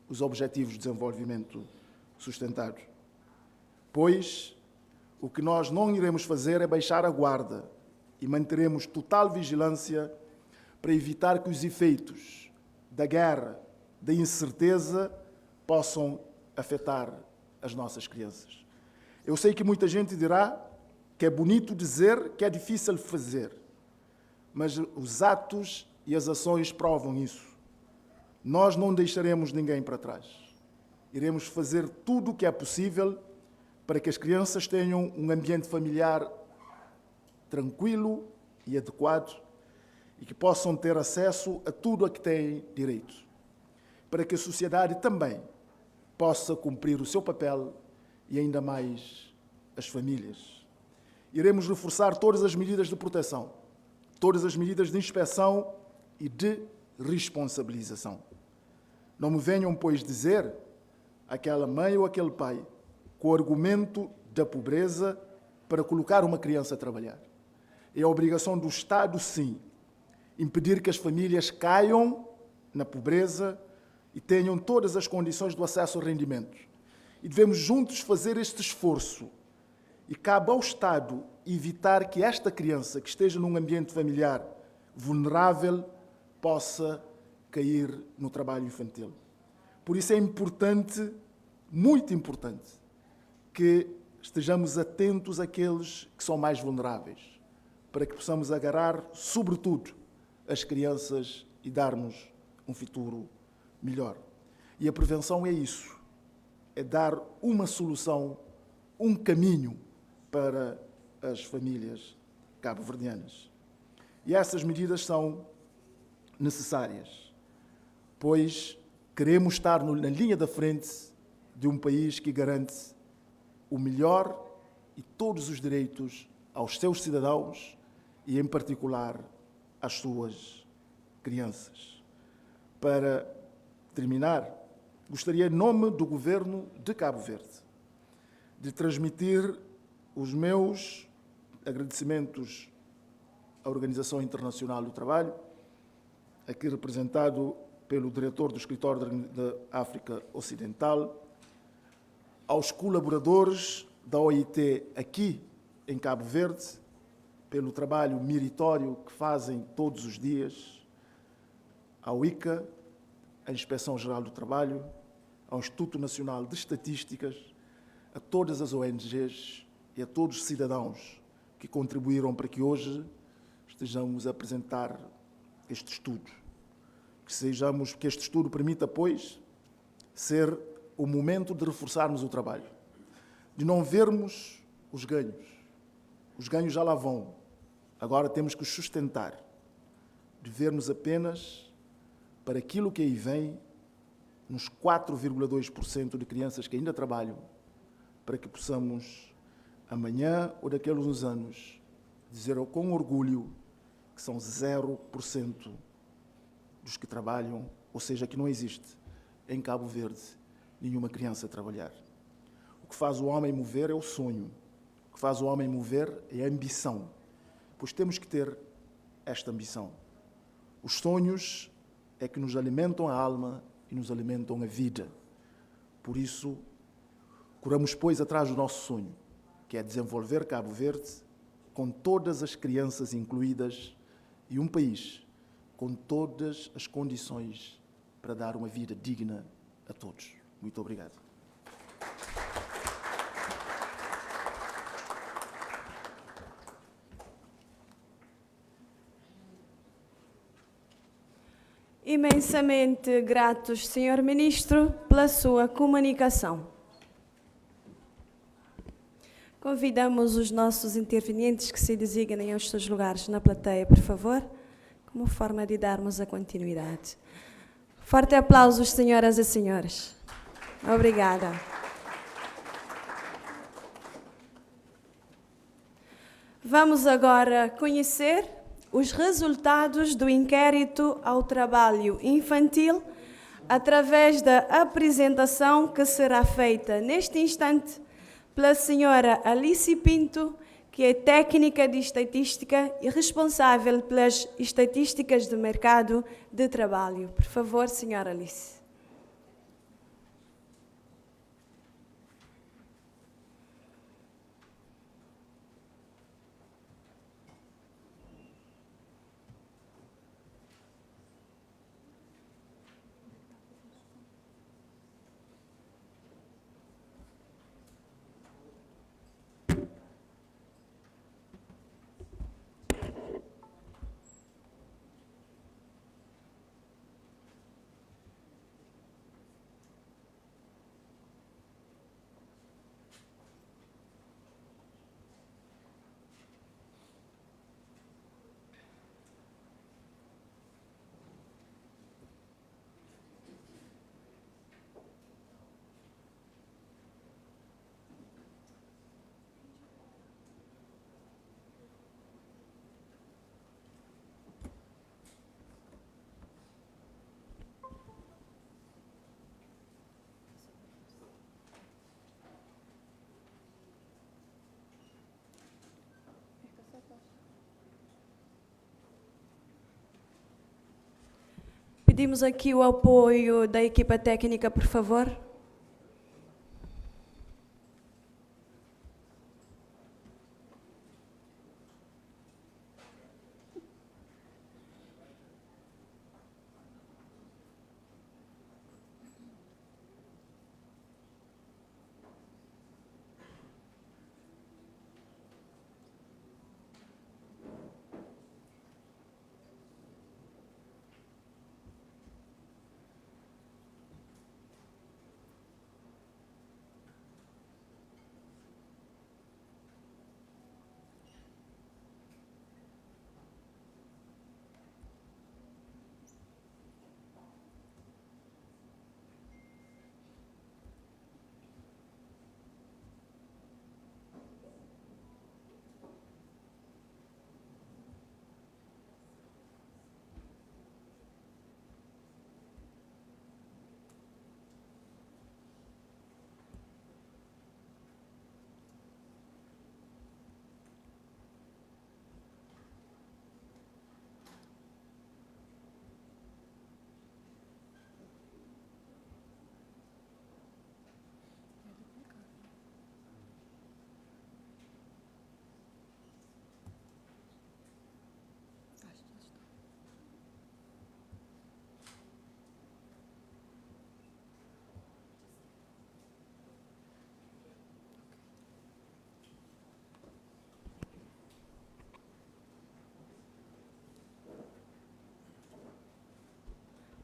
os Objetivos de Desenvolvimento Sustentado. Pois, o que nós não iremos fazer é baixar a guarda e manteremos total vigilância para evitar que os efeitos da guerra, da incerteza, possam afetar as nossas crianças. Eu sei que muita gente dirá que é bonito dizer, que é difícil fazer, mas os atos e as ações provam isso. Nós não deixaremos ninguém para trás. Iremos fazer tudo o que é possível para que as crianças tenham um ambiente familiar tranquilo e adequado e que possam ter acesso a tudo a que têm direito, para que a sociedade também possa cumprir o seu papel e ainda mais as famílias. Iremos reforçar todas as medidas de proteção, todas as medidas de inspeção e de responsabilização. Não me venham, pois, dizer aquela mãe ou aquele pai com o argumento da pobreza para colocar uma criança a trabalhar. É a obrigação do Estado, sim, impedir que as famílias caiam na pobreza e tenham todas as condições do acesso ao rendimento. E devemos juntos fazer este esforço. E cabe ao Estado evitar que esta criança que esteja num ambiente familiar vulnerável possa cair no trabalho infantil. Por isso é importante, muito importante, que estejamos atentos àqueles que são mais vulneráveis, para que possamos agarrar, sobretudo, as crianças e darmos um futuro melhor. E a prevenção é isso, é dar uma solução, um caminho para as famílias cabo-verdianas. E essas medidas são necessárias, pois queremos estar na linha da frente de um país que garante o melhor e todos os direitos aos seus cidadãos e, em particular, às suas crianças. Para terminar, gostaria, em nome do Governo de Cabo Verde, de transmitir os meus agradecimentos à Organização Internacional do Trabalho, aqui representado pelo diretor do Escritório da África Ocidental, aos colaboradores da OIT aqui em Cabo Verde, pelo trabalho meritório que fazem todos os dias, ao ICA, à Inspeção Geral do Trabalho, ao Instituto Nacional de Estatísticas, a todas as ONGs e a todos os cidadãos que contribuíram para que hoje estejamos a apresentar este estudo. Que este estudo permita, pois, ser o momento de reforçarmos o trabalho, de não vermos os ganhos. Os ganhos já lá vão, agora temos que os sustentar, de vermos apenas para aquilo que aí vem, nos 4,2% de crianças que ainda trabalham, para que possamos, amanhã ou daqui a uns anos, dizer com orgulho que são 0% dos que trabalham, ou seja, que não existe em Cabo Verde nenhuma criança a trabalhar. O que faz o homem mover é o sonho. O que faz o homem mover é a ambição. Pois temos que ter esta ambição. Os sonhos é que nos alimentam a alma e nos alimentam a vida. Por isso, corramos, pois, atrás do nosso sonho, que é desenvolver Cabo Verde com todas as crianças incluídas e um país com todas as condições para dar uma vida digna a todos. Muito obrigado. Imensamente gratos, Senhor Ministro, pela sua comunicação. Convidamos os nossos intervenientes que se designem aos seus lugares na plateia, por favor, como forma de darmos a continuidade. Forte aplausos, senhoras e senhores. Obrigada. Vamos agora conhecer os resultados do inquérito ao trabalho infantil através da apresentação que será feita neste instante pela senhora Alice Pinto, que é técnica de estatística e responsável pelas estatísticas do mercado de trabalho. Por favor, senhora Alice. Pedimos aqui o apoio da equipa técnica, por favor.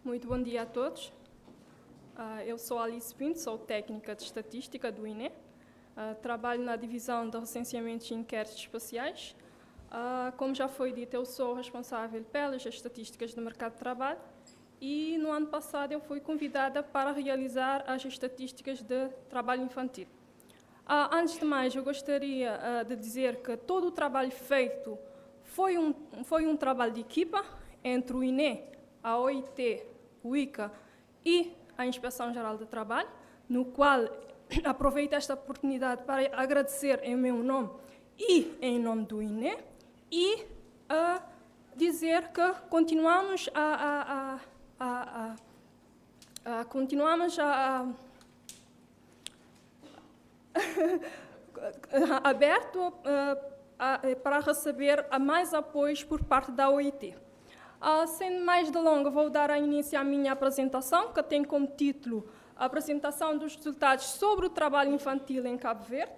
Muito bom dia a todos. Eu sou Alice Pinto, sou técnica de estatística do INE. Trabalho na divisão de recenseamentos e inquéritos espaciais. Como já foi dito, eu sou responsável pelas estatísticas do mercado de trabalho e no ano passado eu fui convidada para realizar as estatísticas de trabalho infantil. Antes de mais, eu gostaria de dizer que todo o trabalho feito foi um trabalho de equipa entre o INE, a OIT, o ICA e a Inspeção-Geral do Trabalho, no qual aproveito esta oportunidade para agradecer em meu nome e em nome do INE e dizer que continuamos aberto para receber mais apoios por parte da OIT. Sem mais delongas, vou dar início à minha apresentação, que tem como título a apresentação dos resultados sobre o trabalho infantil em Cabo Verde.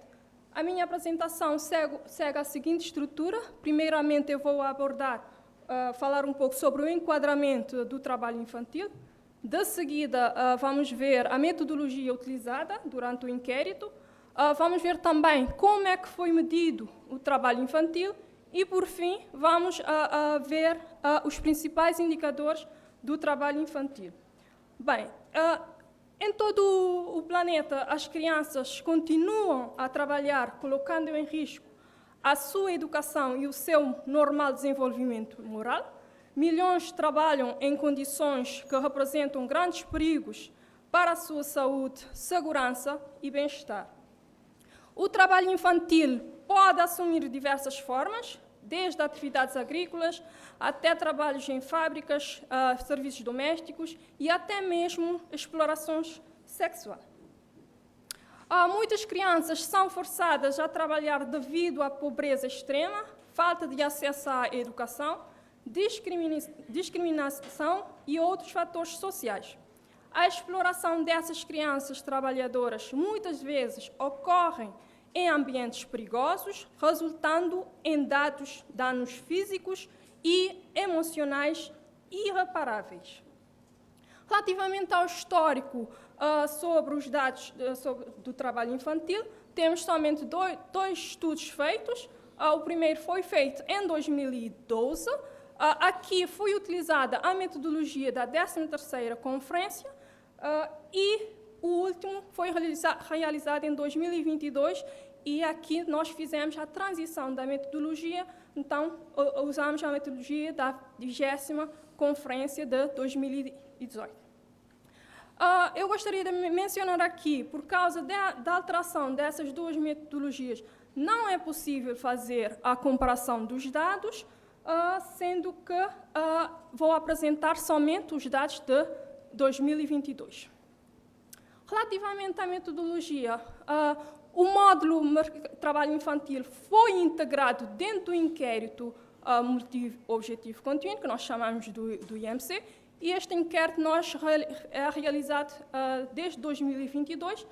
A minha apresentação segue a seguinte estrutura. Primeiramente, eu vou falar um pouco sobre o enquadramento do trabalho infantil. De seguida, vamos ver a metodologia utilizada durante o inquérito. Vamos ver também como é que foi medido o trabalho infantil. E, por fim, vamos ver os principais indicadores do trabalho infantil. Bem, em todo o planeta, as crianças continuam a trabalhar, colocando em risco a sua educação e o seu normal desenvolvimento moral. Milhões trabalham em condições que representam grandes perigos para a sua saúde, segurança e bem-estar. O trabalho infantil pode assumir diversas formas, desde atividades agrícolas até trabalhos em fábricas, serviços domésticos e até mesmo explorações sexuais. Muitas crianças são forçadas a trabalhar devido à pobreza extrema, falta de acesso à educação, discriminação e outros fatores sociais. A exploração dessas crianças trabalhadoras muitas vezes ocorre em ambientes perigosos, resultando em danos físicos e emocionais irreparáveis. Relativamente ao histórico sobre os dados do trabalho infantil, temos somente dois estudos feitos. O primeiro foi feito em 2012. Aqui foi utilizada a metodologia da 13ª Conferência e o último foi realizado em 2022 e aqui nós fizemos a transição da metodologia, então usamos a metodologia da 20ª Conferência de 2018. Eu gostaria de mencionar aqui, por causa da alteração dessas duas metodologias, não é possível fazer a comparação dos dados, sendo que vou apresentar somente os dados de 2022. Relativamente à metodologia, o módulo trabalho infantil foi integrado dentro do inquérito multi-objetivo contínuo, que nós chamamos do IMC, e este inquérito é realizado desde 2011,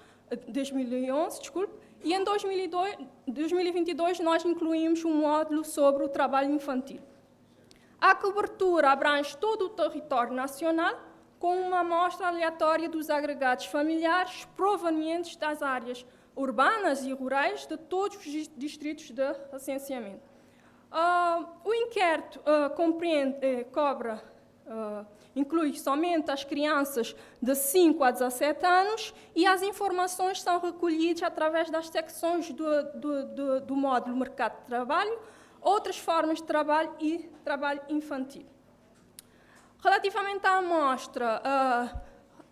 e em 2022 nós incluímos um módulo sobre o trabalho infantil. A cobertura abrange todo o território nacional, com uma amostra aleatória dos agregados familiares provenientes das áreas urbanas e rurais de todos os distritos de recenseamento. O inquérito inclui somente as crianças de 5 a 17 anos e as informações são recolhidas através das secções do módulo Mercado de Trabalho, outras formas de trabalho e trabalho infantil. Relativamente à amostra,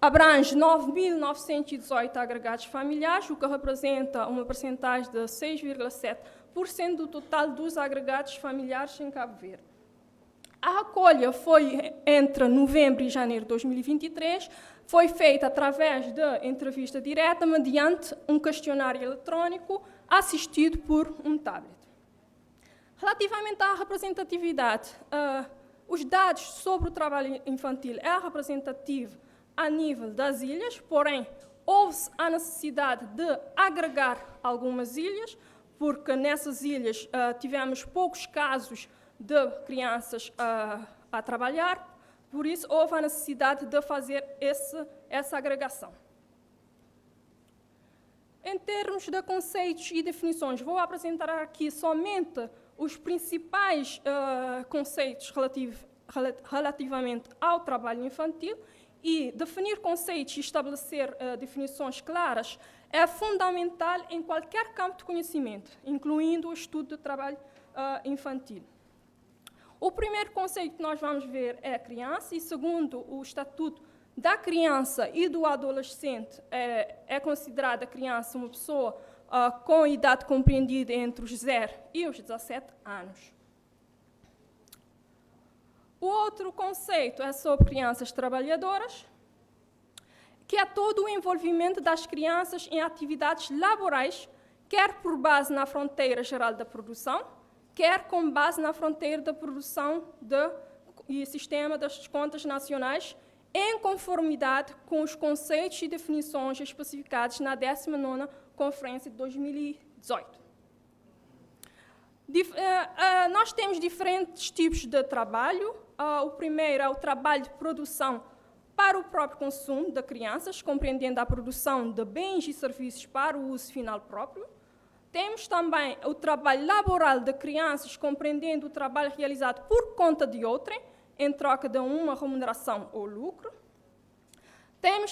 abrange 9.918 agregados familiares, o que representa uma percentagem de 6,7% do total dos agregados familiares em Cabo Verde. A recolha foi entre novembro e janeiro de 2023, foi feita através de entrevista direta mediante um questionário eletrónico assistido por um tablet. Relativamente à representatividade, os dados sobre o trabalho infantil é representativo a nível das ilhas, porém, houve-se a necessidade de agregar algumas ilhas, porque nessas ilhas tivemos poucos casos de crianças a trabalhar, Por isso, houve a necessidade de fazer essa agregação. Em termos de conceitos e definições, vou apresentar aqui somente os principais conceitos relativamente ao trabalho infantil, e definir conceitos e estabelecer definições claras é fundamental em qualquer campo de conhecimento, incluindo o estudo do trabalho infantil. O primeiro conceito que nós vamos ver é a criança, e segundo o Estatuto da Criança e do Adolescente, é considerada a criança uma pessoa com idade compreendida entre os 0 e os 17 anos. O outro conceito é sobre crianças trabalhadoras, que é todo o envolvimento das crianças em atividades laborais, quer por base na fronteira geral da produção, quer com base na fronteira da produção e sistema das contas nacionais, em conformidade com os conceitos e definições especificados na 19ª Conferência de 2018. Nós temos diferentes tipos de trabalho. O primeiro é o trabalho de produção para o próprio consumo de crianças, compreendendo a produção de bens e serviços para o uso final próprio. Temos também o trabalho laboral de crianças, compreendendo o trabalho realizado por conta de outrem, em troca de uma remuneração ou lucro.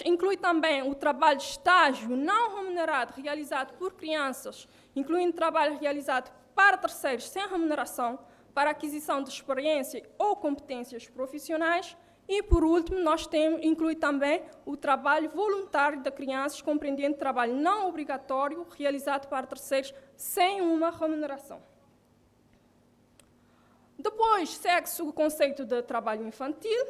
Inclui também o trabalho de estágio não remunerado realizado por crianças, incluindo trabalho realizado para terceiros sem remuneração, para aquisição de experiência ou competências profissionais. E, por último, inclui também o trabalho voluntário de crianças, compreendendo trabalho não obrigatório realizado para terceiros sem uma remuneração. Depois, segue-se o conceito de trabalho infantil,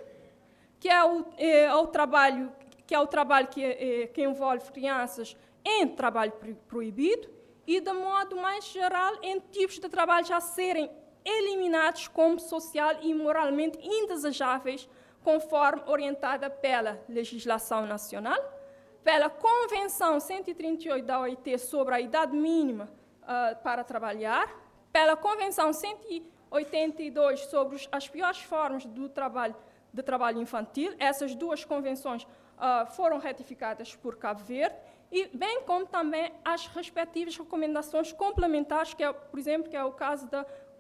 que é o trabalho que envolve crianças em trabalho proibido e, de modo mais geral, em tipos de trabalho a serem eliminados como social e moralmente indesejáveis, conforme orientada pela legislação nacional, pela Convenção 138 da OIT sobre a idade mínima para trabalhar, pela Convenção 182 sobre as piores formas de trabalho infantil. Essas duas convenções foram ratificadas por Cabo Verde, e bem como também as respectivas recomendações complementares, por exemplo, que é o caso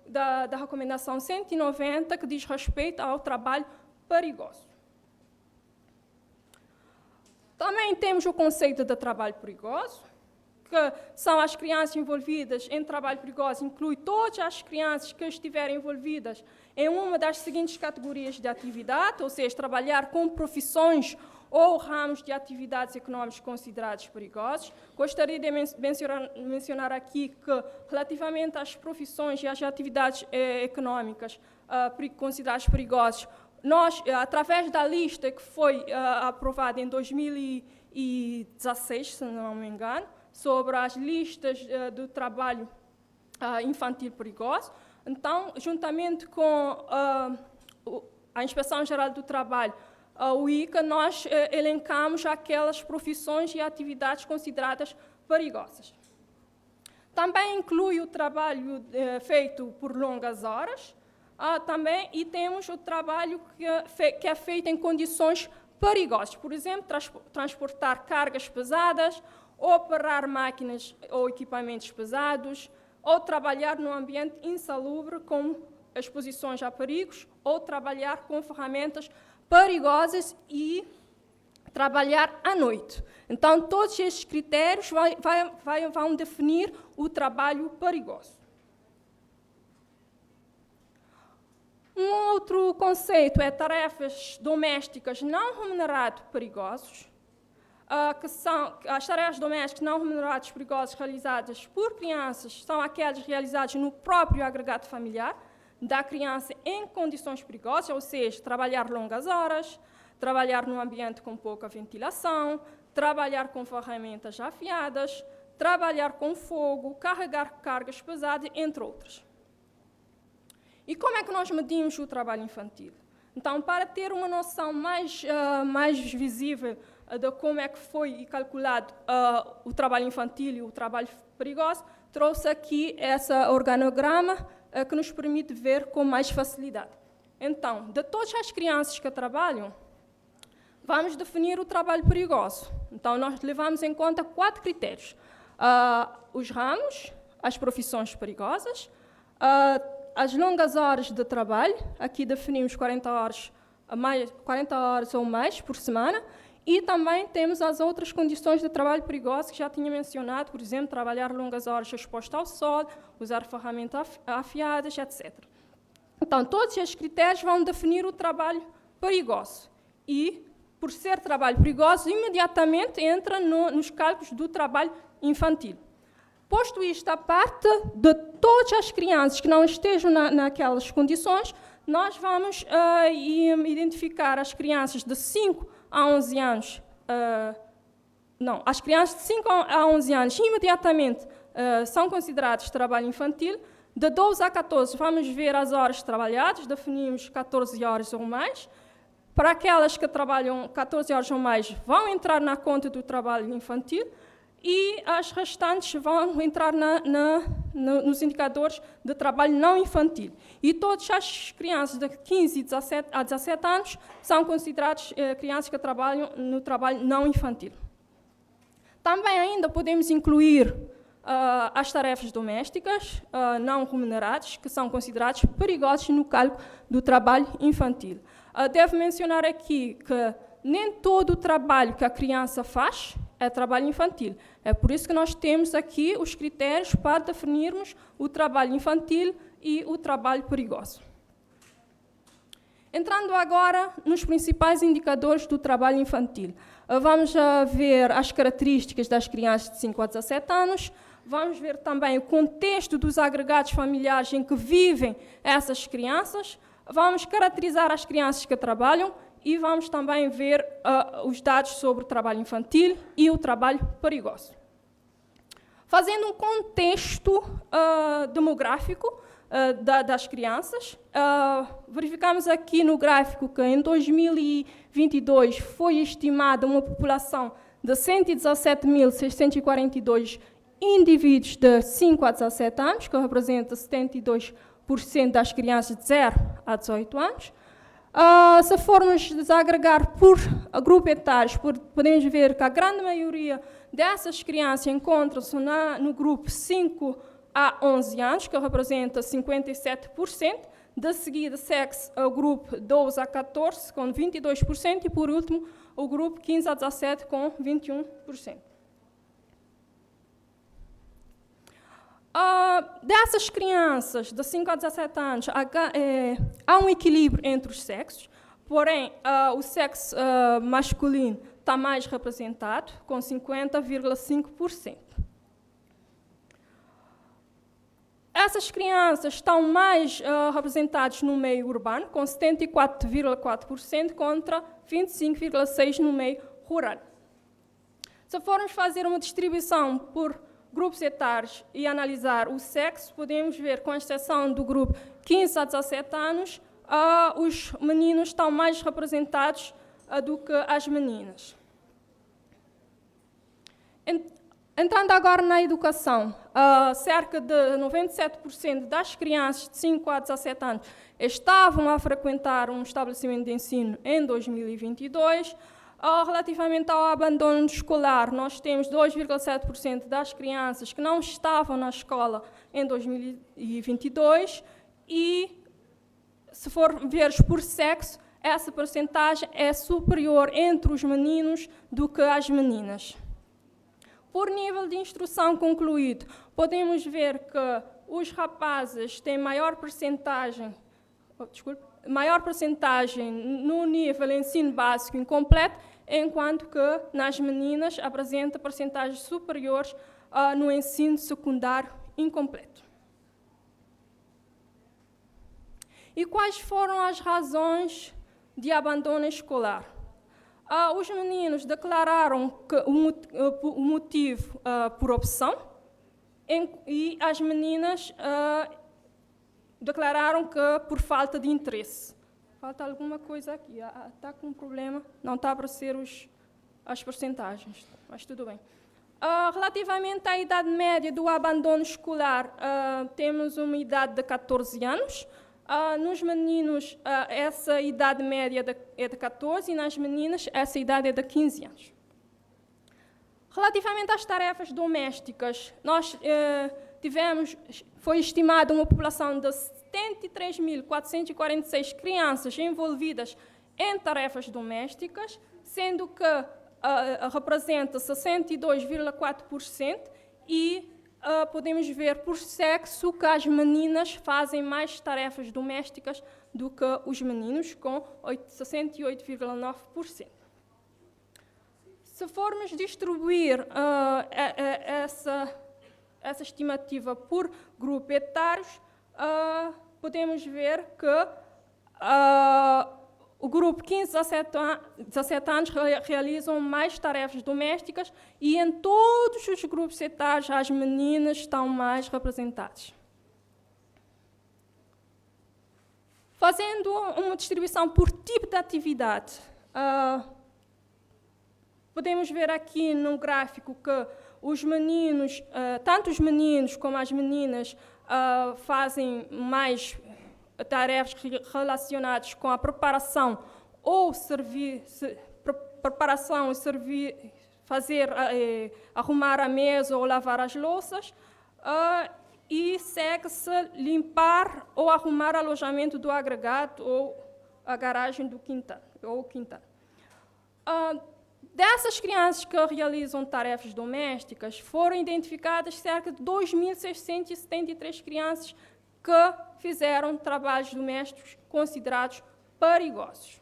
da recomendação 190, que diz respeito ao trabalho perigoso. Também temos o conceito de trabalho perigoso, que são as crianças envolvidas em trabalho perigoso, inclui todas as crianças que estiverem envolvidas em uma das seguintes categorias de atividade, ou seja, trabalhar com profissões ou ramos de atividades económicas considerados perigosos. Gostaria de mencionar aqui que, relativamente às profissões e às atividades económicas consideradas perigosas, nós, através da lista que foi aprovada em 2016, se não me engano, sobre as listas do trabalho infantil perigoso, então, juntamente com a Inspeção Geral do Trabalho, o ICA, nós elencamos aquelas profissões e atividades consideradas perigosas. Também inclui o trabalho feito por longas horas, e temos o trabalho que é feito em condições perigosas, por exemplo, transportar cargas pesadas, operar máquinas ou equipamentos pesados, ou trabalhar num ambiente insalubre com exposições a perigos, ou trabalhar com ferramentas perigosas e trabalhar à noite. Então, todos estes critérios vão definir o trabalho perigoso. Um outro conceito é tarefas domésticas não remuneradas perigosas, que são as tarefas domésticas não remuneradas perigosas realizadas por crianças, são aquelas realizadas no próprio agregado familiar da criança em condições perigosas, ou seja, trabalhar longas horas, trabalhar num ambiente com pouca ventilação, trabalhar com ferramentas afiadas, trabalhar com fogo, carregar cargas pesadas, entre outras. E como é que nós medimos o trabalho infantil? Então, para ter uma noção mais visível de como é que foi calculado o trabalho infantil e o trabalho perigoso, trouxe aqui esse organograma que nos permite ver com mais facilidade. Então, de todas as crianças que trabalham, vamos definir o trabalho perigoso. Então, nós levamos em conta 4 critérios. Os ramos, as profissões perigosas, as longas horas de trabalho, aqui definimos 40 horas ou mais por semana, e também temos as outras condições de trabalho perigoso que já tinha mencionado, por exemplo, trabalhar longas horas exposto ao sol, usar ferramentas afiadas, etc. Então, todos estes critérios vão definir o trabalho perigoso. E, por ser trabalho perigoso, imediatamente entra nos cálculos do trabalho infantil. Posto isto à parte, de todas as crianças que não estejam naquelas condições, nós vamos identificar as crianças de 5 a 11 anos. As crianças de 5 a 11 anos imediatamente são consideradas trabalho infantil. De 12 a 14, vamos ver as horas trabalhadas, definimos 14 horas ou mais. Para aquelas que trabalham 14 horas ou mais, vão entrar na conta do trabalho infantil, e as restantes vão entrar nos indicadores de trabalho não infantil. E todas as crianças de 15 a 17 anos são consideradas crianças que trabalham no trabalho não infantil. Também ainda podemos incluir as tarefas domésticas não remuneradas, que são consideradas perigosas no cálculo do trabalho infantil. Devo mencionar aqui que nem todo o trabalho que a criança faz é trabalho infantil. É por isso que nós temos aqui os critérios para definirmos o trabalho infantil e o trabalho perigoso. Entrando agora nos principais indicadores do trabalho infantil. Vamos ver as características das crianças de 5 a 17 anos, vamos ver também o contexto dos agregados familiares em que vivem essas crianças, vamos caracterizar as crianças que trabalham e vamos também ver os dados sobre o trabalho infantil e o trabalho perigoso. Fazendo um contexto demográfico das crianças, verificamos aqui no gráfico que em 2022 foi estimada uma população de 117.642 indivíduos de 5 a 17 anos, que representa 72% das crianças de 0 a 18 anos. Se formos desagregar por grupo etários, podemos ver que a grande maioria dessas crianças encontram-se no grupo 5 a 11 anos, que representa 57%. De seguida, segue-se o grupo 12 a 14, com 22%, e, por último, o grupo 15 a 17, com 21%. Dessas crianças de 5 a 17 anos, há um equilíbrio entre os sexos, porém, o sexo masculino está mais representado, com 50,5%. Essas crianças estão mais representadas no meio urbano, com 74,4%, contra 25,6% no meio rural. Se formos fazer uma distribuição por grupos etários e analisar o sexo, podemos ver, com exceção do grupo 15 a 17 anos, os meninos estão mais representados do que as meninas. Entrando agora na educação, cerca de 97% das crianças de 5 a 17 anos estavam a frequentar um estabelecimento de ensino em 2022. Relativamente ao abandono escolar, nós temos 2,7% das crianças que não estavam na escola em 2022 e, se for ver por sexo, essa percentagem é superior entre os meninos do que as meninas. Por nível de instrução concluído, podemos ver que os rapazes têm maior percentagem no nível ensino básico incompleto, enquanto que nas meninas apresenta percentagens superiores no ensino secundário incompleto. E quais foram as razões de abandono escolar? Os meninos declararam que o motivo por opção, e as meninas declararam que por falta de interesse. Falta alguma coisa aqui, está com um problema, não está a aparecer as percentagens, mas tudo bem. Relativamente à idade média do abandono escolar, temos uma idade de 14 anos, Nos meninos, essa idade média é de 14 e nas meninas, essa idade é de 15 anos. Relativamente às tarefas domésticas, foi estimada uma população de 73.446 crianças envolvidas em tarefas domésticas, sendo que representa 62,4% e podemos ver por sexo que as meninas fazem mais tarefas domésticas do que os meninos, com 68,9%. Se formos distribuir essa estimativa por grupo etários, podemos ver que o grupo 15 a 17 anos realizam mais tarefas domésticas e em todos os grupos etários as meninas estão mais representadas. Fazendo uma distribuição por tipo de atividade, podemos ver aqui no gráfico que os meninos, tanto os meninos como as meninas, fazem mais tarefas relacionadas com a preparação ou arrumar a mesa ou lavar as louças, e segue-se limpar ou arrumar o alojamento do agregado ou a garagem do quintal. Dessas crianças que realizam tarefas domésticas, foram identificadas cerca de 2.673 crianças que fizeram trabalhos domésticos considerados perigosos.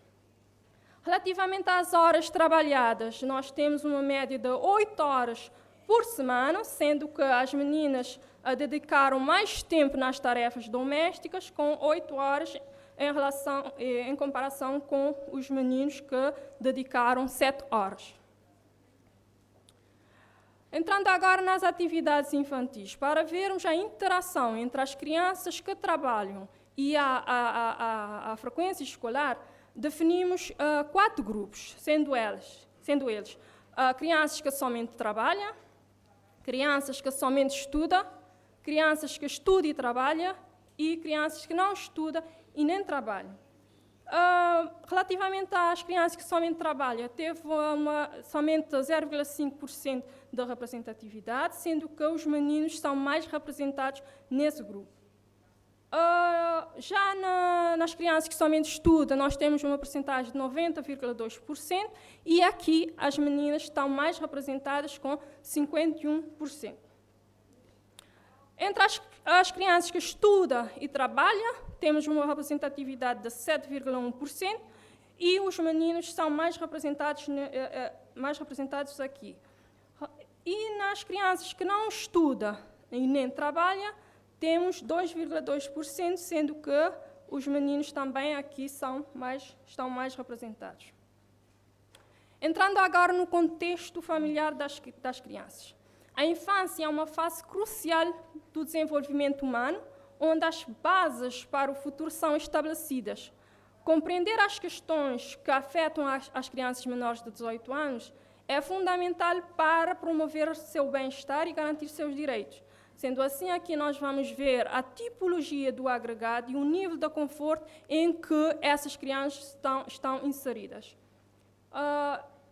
Relativamente às horas trabalhadas, nós temos uma média de 8 horas por semana, sendo que as meninas dedicaram mais tempo nas tarefas domésticas, com 8 horas em comparação com os meninos que dedicaram 7 horas. Entrando agora nas atividades infantis, para vermos a interação entre as crianças que trabalham e a frequência escolar, definimos 4 grupos, sendo eles crianças que somente trabalham, crianças que somente estudam, crianças que estudam e trabalham e crianças que não estudam e nem trabalham. Relativamente às crianças que somente trabalham, teve somente 0,5% de representatividade, sendo que os meninos são mais representados nesse grupo. Já nas crianças que somente estudam, nós temos uma percentagem de 90,2% e aqui as meninas estão mais representadas com 51%. Entre as crianças que estudam e trabalham, temos uma representatividade de 7,1% e os meninos são mais representados aqui. E nas crianças que não estudam e nem trabalham, temos 2,2%, sendo que os meninos também aqui estão mais representados. Entrando agora no contexto familiar das crianças. A infância é uma fase crucial do desenvolvimento humano, onde as bases para o futuro são estabelecidas. Compreender as questões que afetam as crianças menores de 18 anos é fundamental para promover o seu bem-estar e garantir seus direitos. Sendo assim, aqui nós vamos ver a tipologia do agregado e o nível de conforto em que essas crianças estão inseridas.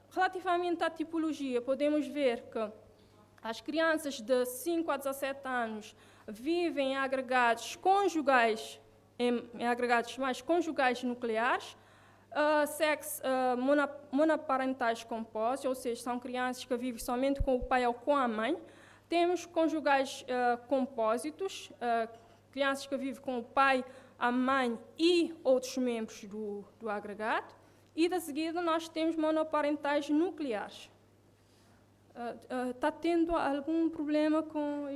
Relativamente à tipologia, podemos ver que as crianças de 5 a 17 anos vivem em agregados conjugais, em agregados mais conjugais nucleares, monoparentais compósitos, ou seja, são crianças que vivem somente com o pai ou com a mãe. Temos conjugais compósitos, crianças que vivem com o pai, a mãe e outros membros do agregado. E, de seguida, nós temos monoparentais nucleares. Está tendo algum problema com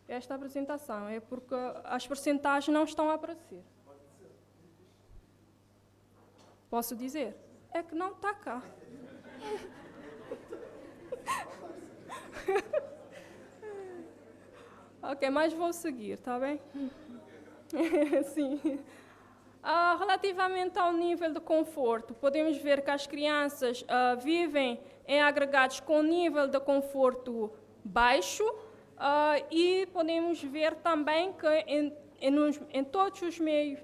esta apresentação? É porque as percentagens não estão a aparecer. Posso dizer? É que não está cá. Ok, mas vou seguir, está bem? Sim. Relativamente ao nível de conforto, podemos ver que as crianças vivem em agregados com nível de conforto baixo e podemos ver também que em todos os meios,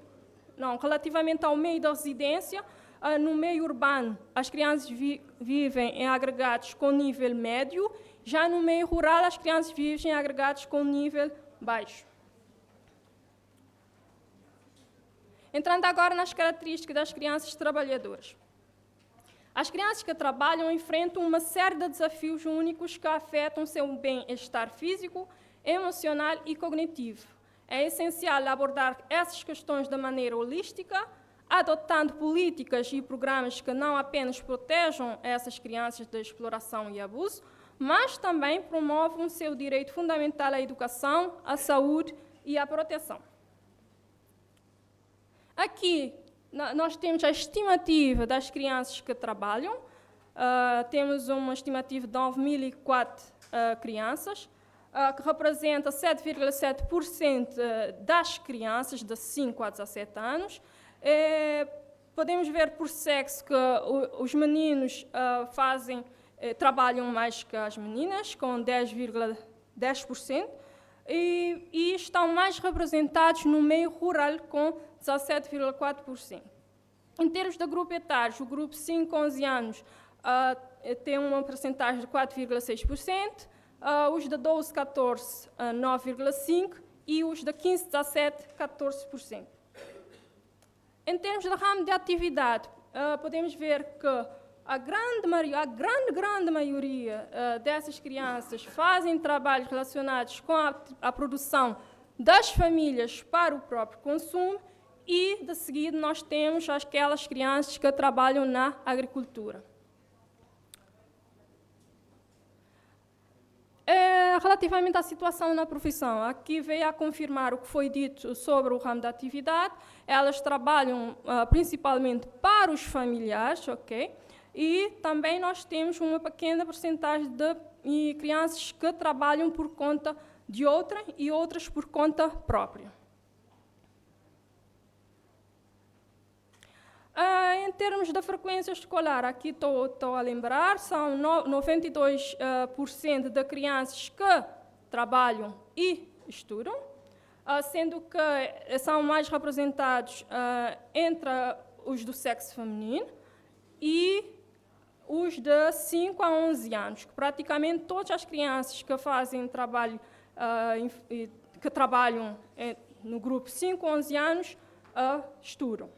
não, relativamente ao meio da residência, no meio urbano, as crianças vivem em agregados com nível médio, já no meio rural, as crianças vivem em agregados com nível baixo. Entrando agora nas características das crianças trabalhadoras. As crianças que trabalham enfrentam uma série de desafios únicos que afetam seu bem-estar físico, emocional e cognitivo. É essencial abordar essas questões de maneira holística, adotando políticas e programas que não apenas protejam essas crianças da exploração e abuso, mas também promovam seu direito fundamental à educação, à saúde e à proteção. Aqui, nós temos a estimativa das crianças que trabalham. Temos uma estimativa de 9.004 crianças, que representa 7,7% das crianças de 5 a 17 anos. Podemos ver por sexo que os meninos trabalham mais que as meninas, com 10,10%, e estão mais representados no meio rural, com 17,4%. Em termos de grupo etário, o grupo 5 a 11 anos tem uma percentagem de 4,6%, os de 12 a 14, 9,5%, e os de 15 a 17, 14%. Em termos de ramo de atividade, podemos ver que a grande maioria dessas crianças fazem trabalhos relacionados com a produção das famílias para o próprio consumo, e, de seguida, nós temos aquelas crianças que trabalham na agricultura. Relativamente à situação na profissão, aqui veio a confirmar o que foi dito sobre o ramo da atividade. Elas trabalham principalmente para os familiares, ok? E também nós temos uma pequena porcentagem de crianças que trabalham por conta de outra e outras por conta própria. Em termos da frequência escolar, aqui estou a lembrar, são 92% de crianças que trabalham e estudam, sendo que são mais representados entre os do sexo feminino e os de 5 a 11 anos, que praticamente todas as crianças que fazem trabalho, que trabalham no grupo 5 a 11 anos, estudam.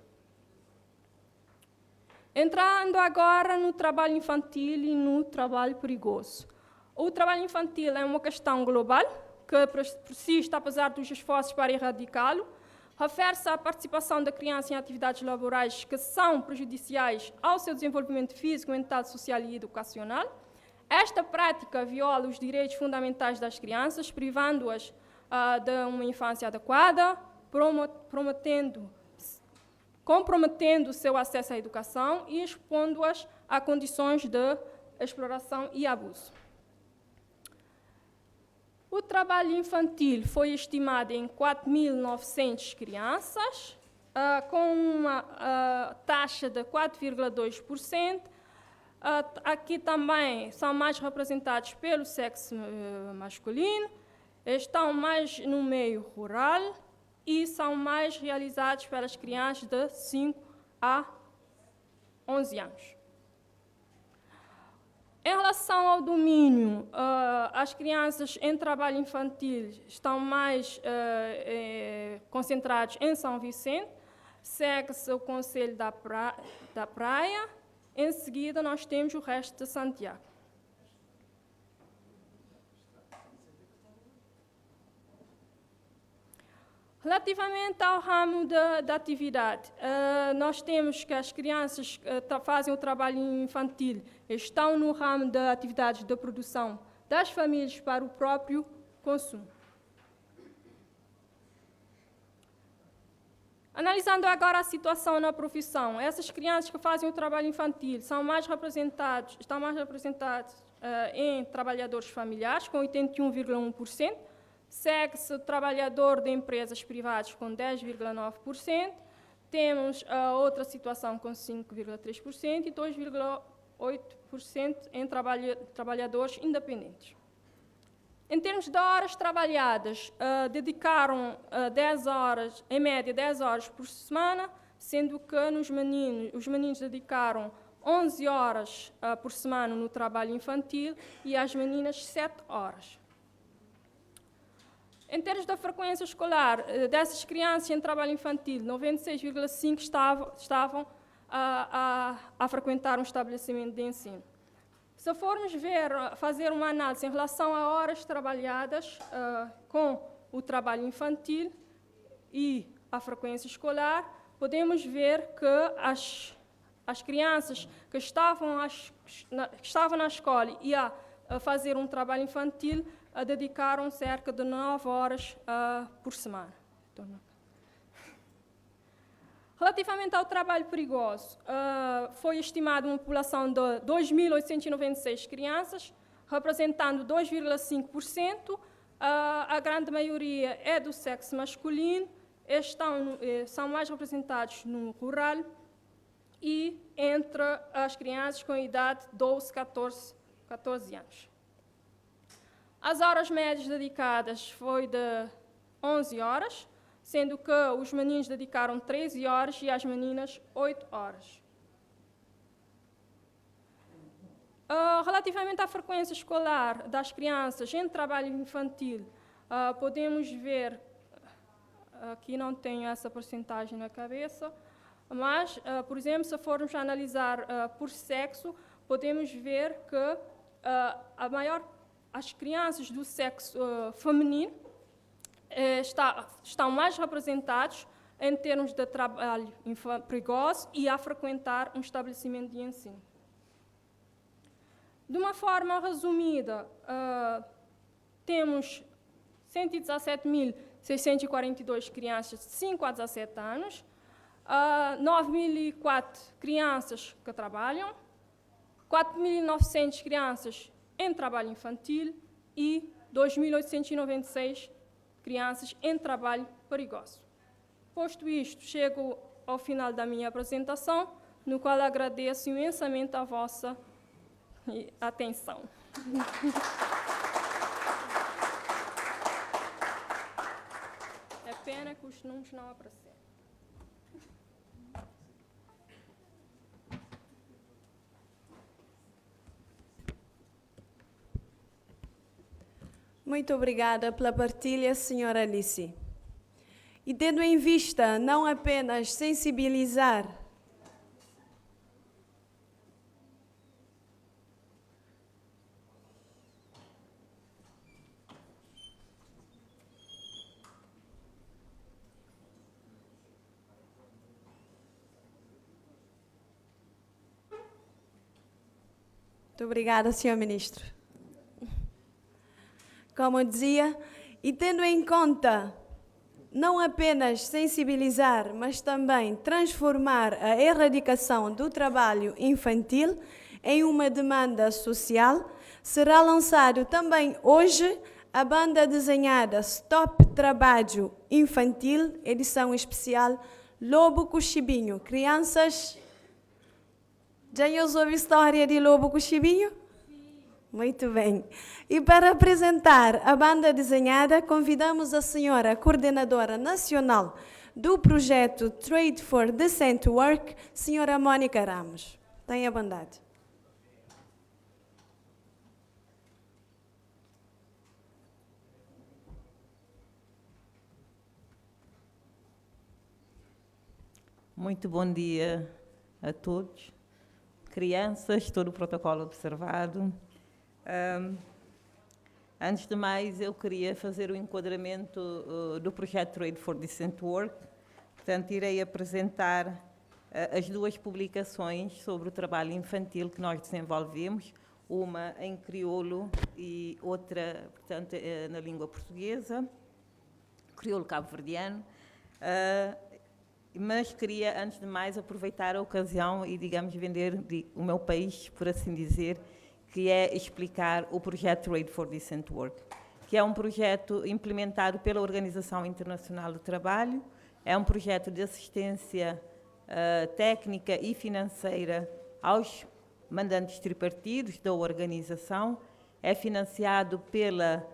Entrando agora no trabalho infantil e no trabalho perigoso. O trabalho infantil é uma questão global, que persiste apesar dos esforços para erradicá-lo. Refere-se à participação da criança em atividades laborais que são prejudiciais ao seu desenvolvimento físico, mental, social e educacional. Esta prática viola os direitos fundamentais das crianças, privando-as de uma infância adequada, comprometendo o seu acesso à educação e expondo-as a condições de exploração e abuso. O trabalho infantil foi estimado em 4.900 crianças, com uma taxa de 4,2%. Aqui também são mais representados pelo sexo masculino, estão mais no meio rural, e são mais realizados pelas crianças de 5 a 11 anos. Em relação ao domínio, as crianças em trabalho infantil estão mais concentradas em São Vicente, segue-se o Conselho da Praia, em seguida nós temos o resto de Santiago. Relativamente ao ramo da atividade, nós temos que as crianças que fazem o trabalho infantil estão no ramo da atividade de produção das famílias para o próprio consumo. Analisando agora a situação na profissão, essas crianças que fazem o trabalho infantil estão mais representados em trabalhadores familiares, com 81,1%, segue-se o trabalhador de empresas privadas com 10,9%, temos outra situação com 5,3% e 2,8% em trabalhadores independentes. Em termos de horas trabalhadas, dedicaram 10 horas, em média 10 horas por semana, sendo que os meninos dedicaram 11 horas por semana no trabalho infantil e as meninas 7 horas. Em termos da frequência escolar, dessas crianças em trabalho infantil, 96,5% estavam a frequentar um estabelecimento de ensino. Se formos fazer uma análise em relação a horas trabalhadas com o trabalho infantil e a frequência escolar, podemos ver que as crianças que estavam na escola e a fazer um trabalho infantil dedicaram cerca de 9 horas por semana. Relativamente ao trabalho perigoso, foi estimada uma população de 2.896 crianças, representando 2,5%. A grande maioria é do sexo masculino, são mais representados no rural e entre as crianças com idade de 12 a 14 anos. As horas médias dedicadas foi de 11 horas, sendo que os meninos dedicaram 13 horas e as meninas 8 horas. Relativamente à frequência escolar das crianças em trabalho infantil, podemos ver, aqui não tenho essa porcentagem na cabeça, mas, por exemplo, se formos analisar por sexo, podemos ver que as crianças do sexo feminino estão mais representados em termos de trabalho perigoso e a frequentar um estabelecimento de ensino. De uma forma resumida, temos 117.642 crianças de 5 a 17 anos, 9.004 crianças que trabalham, 4.900 crianças em trabalho infantil e 2.896 crianças em trabalho perigoso. Posto isto, chego ao final da minha apresentação, no qual agradeço imensamente a vossa atenção. É pena que os números não apareceram. Muito obrigada pela partilha, senhora Alice. E tendo em vista não apenas sensibilizar Muito obrigada, senhor ministro. Como dizia, e tendo em conta não apenas sensibilizar, mas também transformar a erradicação do trabalho infantil em uma demanda social, será lançado também hoje a banda desenhada Stop Trabalho Infantil, edição especial Lobo Cuchibinho. Crianças, já ouviram a história de Lobo Cuchibinho? Muito bem. E para apresentar a banda desenhada, convidamos a senhora coordenadora nacional do projeto Trade for Decent Work, senhora Mônica Ramos. Tenha bondade. Muito bom dia a todos, crianças, todo o protocolo observado. Antes de mais, eu queria fazer o enquadramento do projeto Trade for Decent Work. Portanto, irei apresentar as duas publicações sobre o trabalho infantil que nós desenvolvemos, uma em crioulo e outra, portanto, na língua portuguesa, crioulo cabo-verdiano. Mas queria, antes de mais, aproveitar a ocasião e, digamos, vender o meu país, por assim dizer, que é explicar o projeto Trade for Decent Work, que é um projeto implementado pela Organização Internacional do Trabalho, é um projeto de assistência técnica e financeira aos mandantes tripartidos da organização, é financiado pela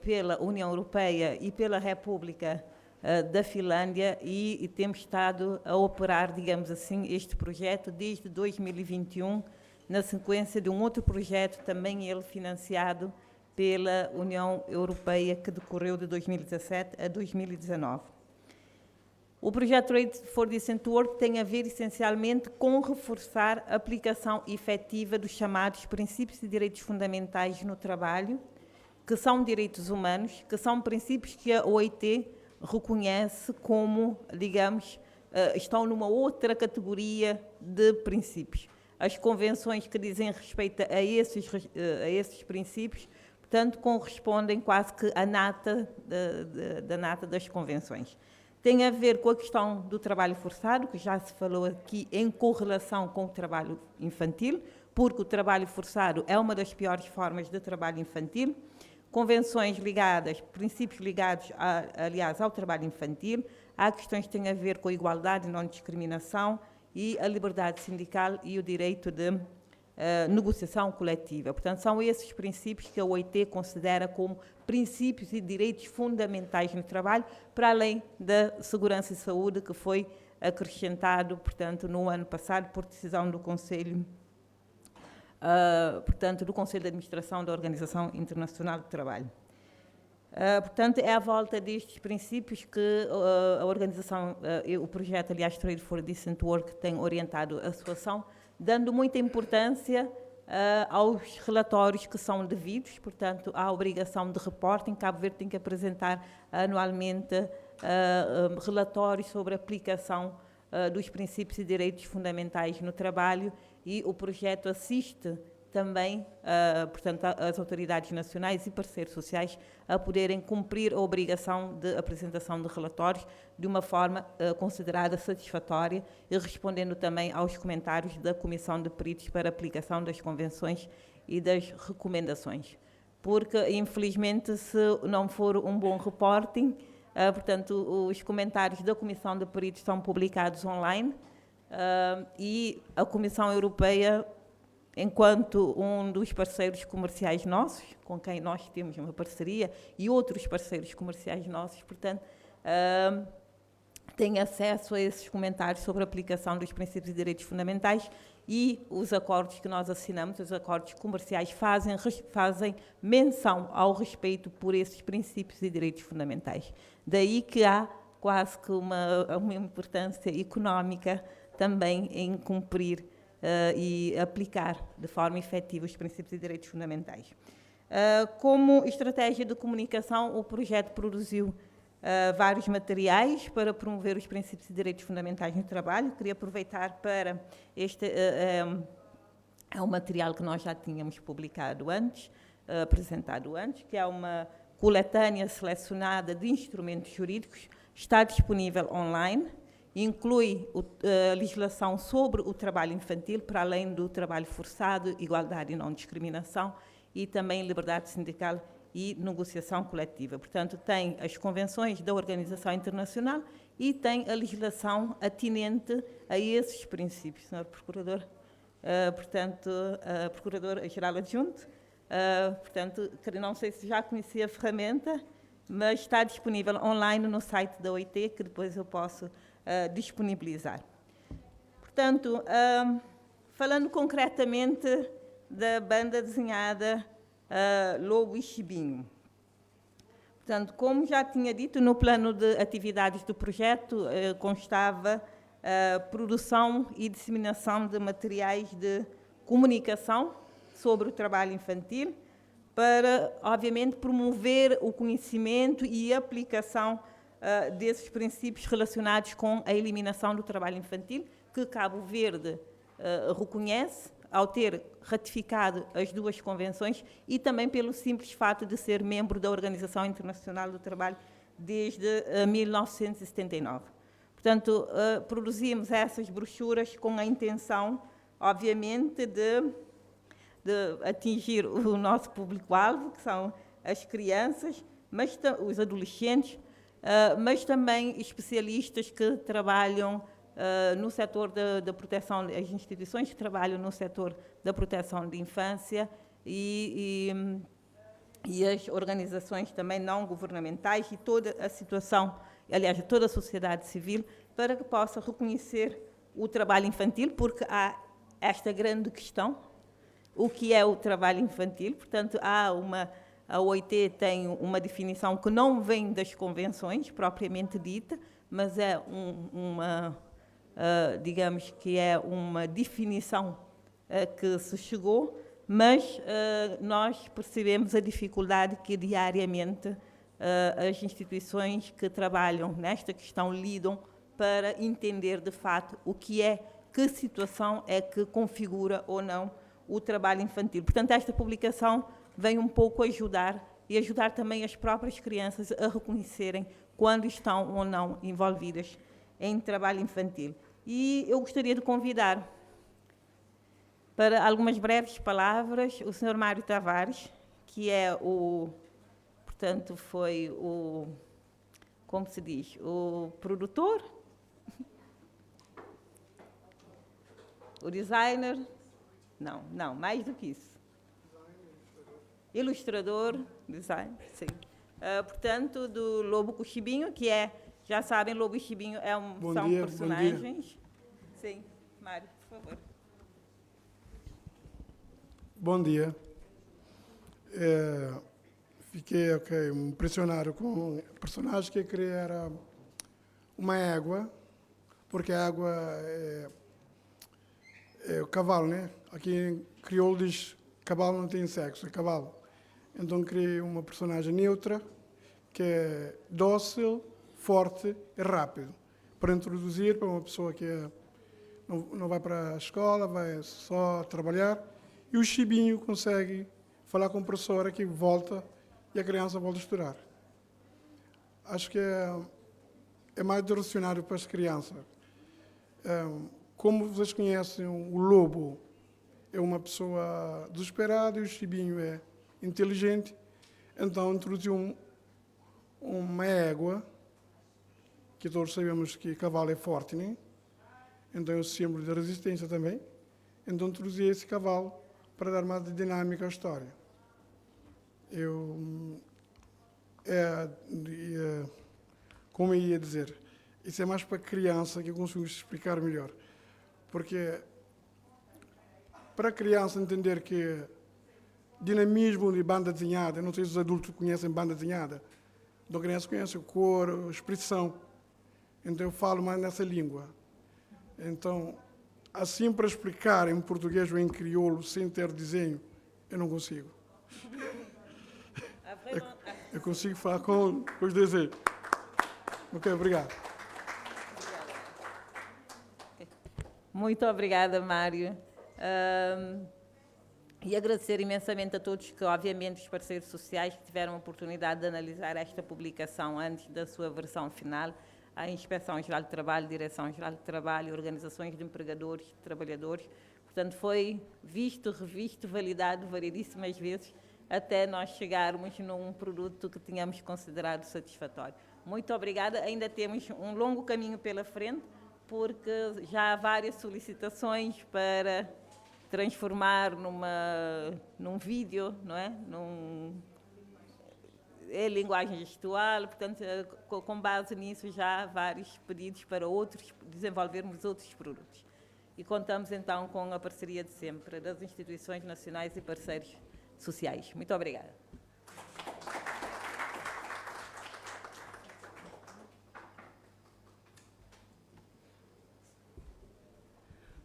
pela União Europeia e pela República da Finlândia e temos estado a operar, digamos assim, este projeto desde 2021, na sequência de um outro projeto, também ele financiado pela União Europeia, que decorreu de 2017 a 2019. O projeto Trade for Decent Work tem a ver essencialmente com reforçar a aplicação efetiva dos chamados princípios e direitos fundamentais no trabalho, que são direitos humanos, que são princípios que a OIT reconhece como, digamos, estão numa outra categoria de princípios. As convenções que dizem respeito a esses princípios, portanto, correspondem quase que à nata da nata das convenções. Tem a ver com a questão do trabalho forçado, que já se falou aqui em correlação com o trabalho infantil, porque o trabalho forçado é uma das piores formas de trabalho infantil. Convenções ligadas, princípios ligados, aliás, ao trabalho infantil. Há questões que têm a ver com a igualdade e não discriminação e a liberdade sindical e o direito de negociação coletiva. Portanto, são esses princípios que a OIT considera como princípios e direitos fundamentais no trabalho, para além da segurança e saúde, que foi acrescentado, portanto, no ano passado, por decisão do Conselho, portanto, do Conselho de Administração da Organização Internacional do Trabalho. Portanto, é à volta destes princípios que a organização, o projeto, aliás, Trade for Decent Work, tem orientado a sua ação, dando muita importância aos relatórios que são devidos, portanto, à obrigação de reporting. Cabo Verde tem que apresentar anualmente relatórios sobre a aplicação dos princípios e direitos fundamentais no trabalho, e o projeto assiste também, portanto, as autoridades nacionais e parceiros sociais a poderem cumprir a obrigação de apresentação de relatórios de uma forma considerada satisfatória e respondendo também aos comentários da Comissão de Peritos para a aplicação das convenções e das recomendações. Porque, infelizmente, se não for um bom reporting, portanto, os comentários da Comissão de Peritos são publicados online e a Comissão Europeia, enquanto um dos parceiros comerciais nossos, com quem nós temos uma parceria, e outros parceiros comerciais nossos, portanto, têm acesso a esses comentários sobre a aplicação dos princípios e direitos fundamentais, e os acordos que nós assinamos, os acordos comerciais, fazem menção ao respeito por esses princípios e direitos fundamentais. Daí que há quase que uma importância económica também em cumprir e aplicar de forma efetiva os princípios e direitos fundamentais. Como estratégia de comunicação, o projeto produziu vários materiais para promover os princípios e direitos fundamentais no trabalho. Queria aproveitar para é um material que nós já tínhamos publicado antes, apresentado antes, que é uma coletânea selecionada de instrumentos jurídicos, está disponível online. Inclui a legislação sobre o trabalho infantil, para além do trabalho forçado, igualdade e não discriminação, e também liberdade sindical e negociação coletiva. Portanto, tem as convenções da Organização Internacional e tem a legislação atinente a esses princípios. Senhor Procurador, portanto, Procurador-Geral Adjunto, portanto, não sei se já conhecia a ferramenta, mas está disponível online no site da OIT, que depois eu posso disponibilizar. Portanto, falando concretamente da banda desenhada Lobo e Chibinho. Portanto, como já tinha dito, no plano de atividades do projeto constava produção e disseminação de materiais de comunicação sobre o trabalho infantil, para, obviamente, promover o conhecimento e a aplicação desses princípios relacionados com a eliminação do trabalho infantil, que Cabo Verde reconhece ao ter ratificado as duas convenções e também pelo simples fato de ser membro da Organização Internacional do Trabalho desde 1979. Portanto, produzimos essas brochuras com a intenção, obviamente, de atingir o nosso público-alvo, que são as crianças, mas os adolescentes, mas também especialistas que trabalham no setor da proteção, as instituições que trabalham no setor da proteção de infância e e as organizações também não governamentais e toda a situação, aliás, toda a sociedade civil, para que possa reconhecer o trabalho infantil, porque há esta grande questão, o que é o trabalho infantil. Portanto, a OIT tem uma definição que não vem das convenções propriamente dita, mas é digamos que é uma definição que se chegou, mas nós percebemos a dificuldade que diariamente as instituições que trabalham nesta questão lidam para entender de fato que situação é que configura ou não o trabalho infantil. Portanto, esta publicação vem um pouco ajudar e ajudar também as próprias crianças a reconhecerem quando estão ou não envolvidas em trabalho infantil. E eu gostaria de convidar para algumas breves palavras o Sr. Mário Tavares, que é portanto, foi como se diz, o produtor, o designer, não, mais do que isso. Ilustrador, design, sim. Portanto, do Lobo com Chibinho, que já sabem, Lobo e Chibinho são personagens. Sim, Mário, por favor. Bom dia. Fiquei impressionado com o personagem que queria era uma égua, porque a égua é o cavalo, né? Aqui em crioulo diz cavalo não tem sexo, é cavalo. Então criei uma personagem neutra, que é dócil, forte e rápido, para introduzir para uma pessoa que não vai para a escola, vai só trabalhar, e o Chibinho consegue falar com a professora que volta e a criança volta a estudar. Acho que é mais direcionado para as crianças. Como vocês conhecem, o lobo é uma pessoa desesperada e o Chibinho é inteligente, então introduziu uma égua, que todos sabemos que cavalo é forte, né? Então é o símbolo da resistência também. Então introduzi esse cavalo para dar mais dinâmica à história. Como eu ia dizer, isso é mais para criança que eu consigo explicar melhor. Porque para a criança entender que dinamismo de banda desenhada, não sei se os adultos conhecem banda desenhada, então a criança conhece o cor, a expressão. Então eu falo mais nessa língua. Então, assim para explicar em português ou em crioulo sem ter desenho, eu não consigo. Eu consigo falar com os desenhos. Ok, obrigado. Muito obrigada, Mário. E agradecer imensamente a todos que, obviamente, os parceiros sociais que tiveram a oportunidade de analisar esta publicação antes da sua versão final, a Inspeção-Geral de Trabalho, Direção-Geral de Trabalho, organizações de empregadores, de trabalhadores. Portanto, foi visto, revisto, validado variedíssimas vezes até nós chegarmos num produto que tínhamos considerado satisfatório. Muito obrigada. Ainda temos um longo caminho pela frente, porque já há várias solicitações para transformar num vídeo, não é? É linguagem gestual, portanto, com base nisso já há vários pedidos para desenvolvermos outros produtos. E contamos então com a parceria de sempre das instituições nacionais e parceiros sociais. Muito obrigada.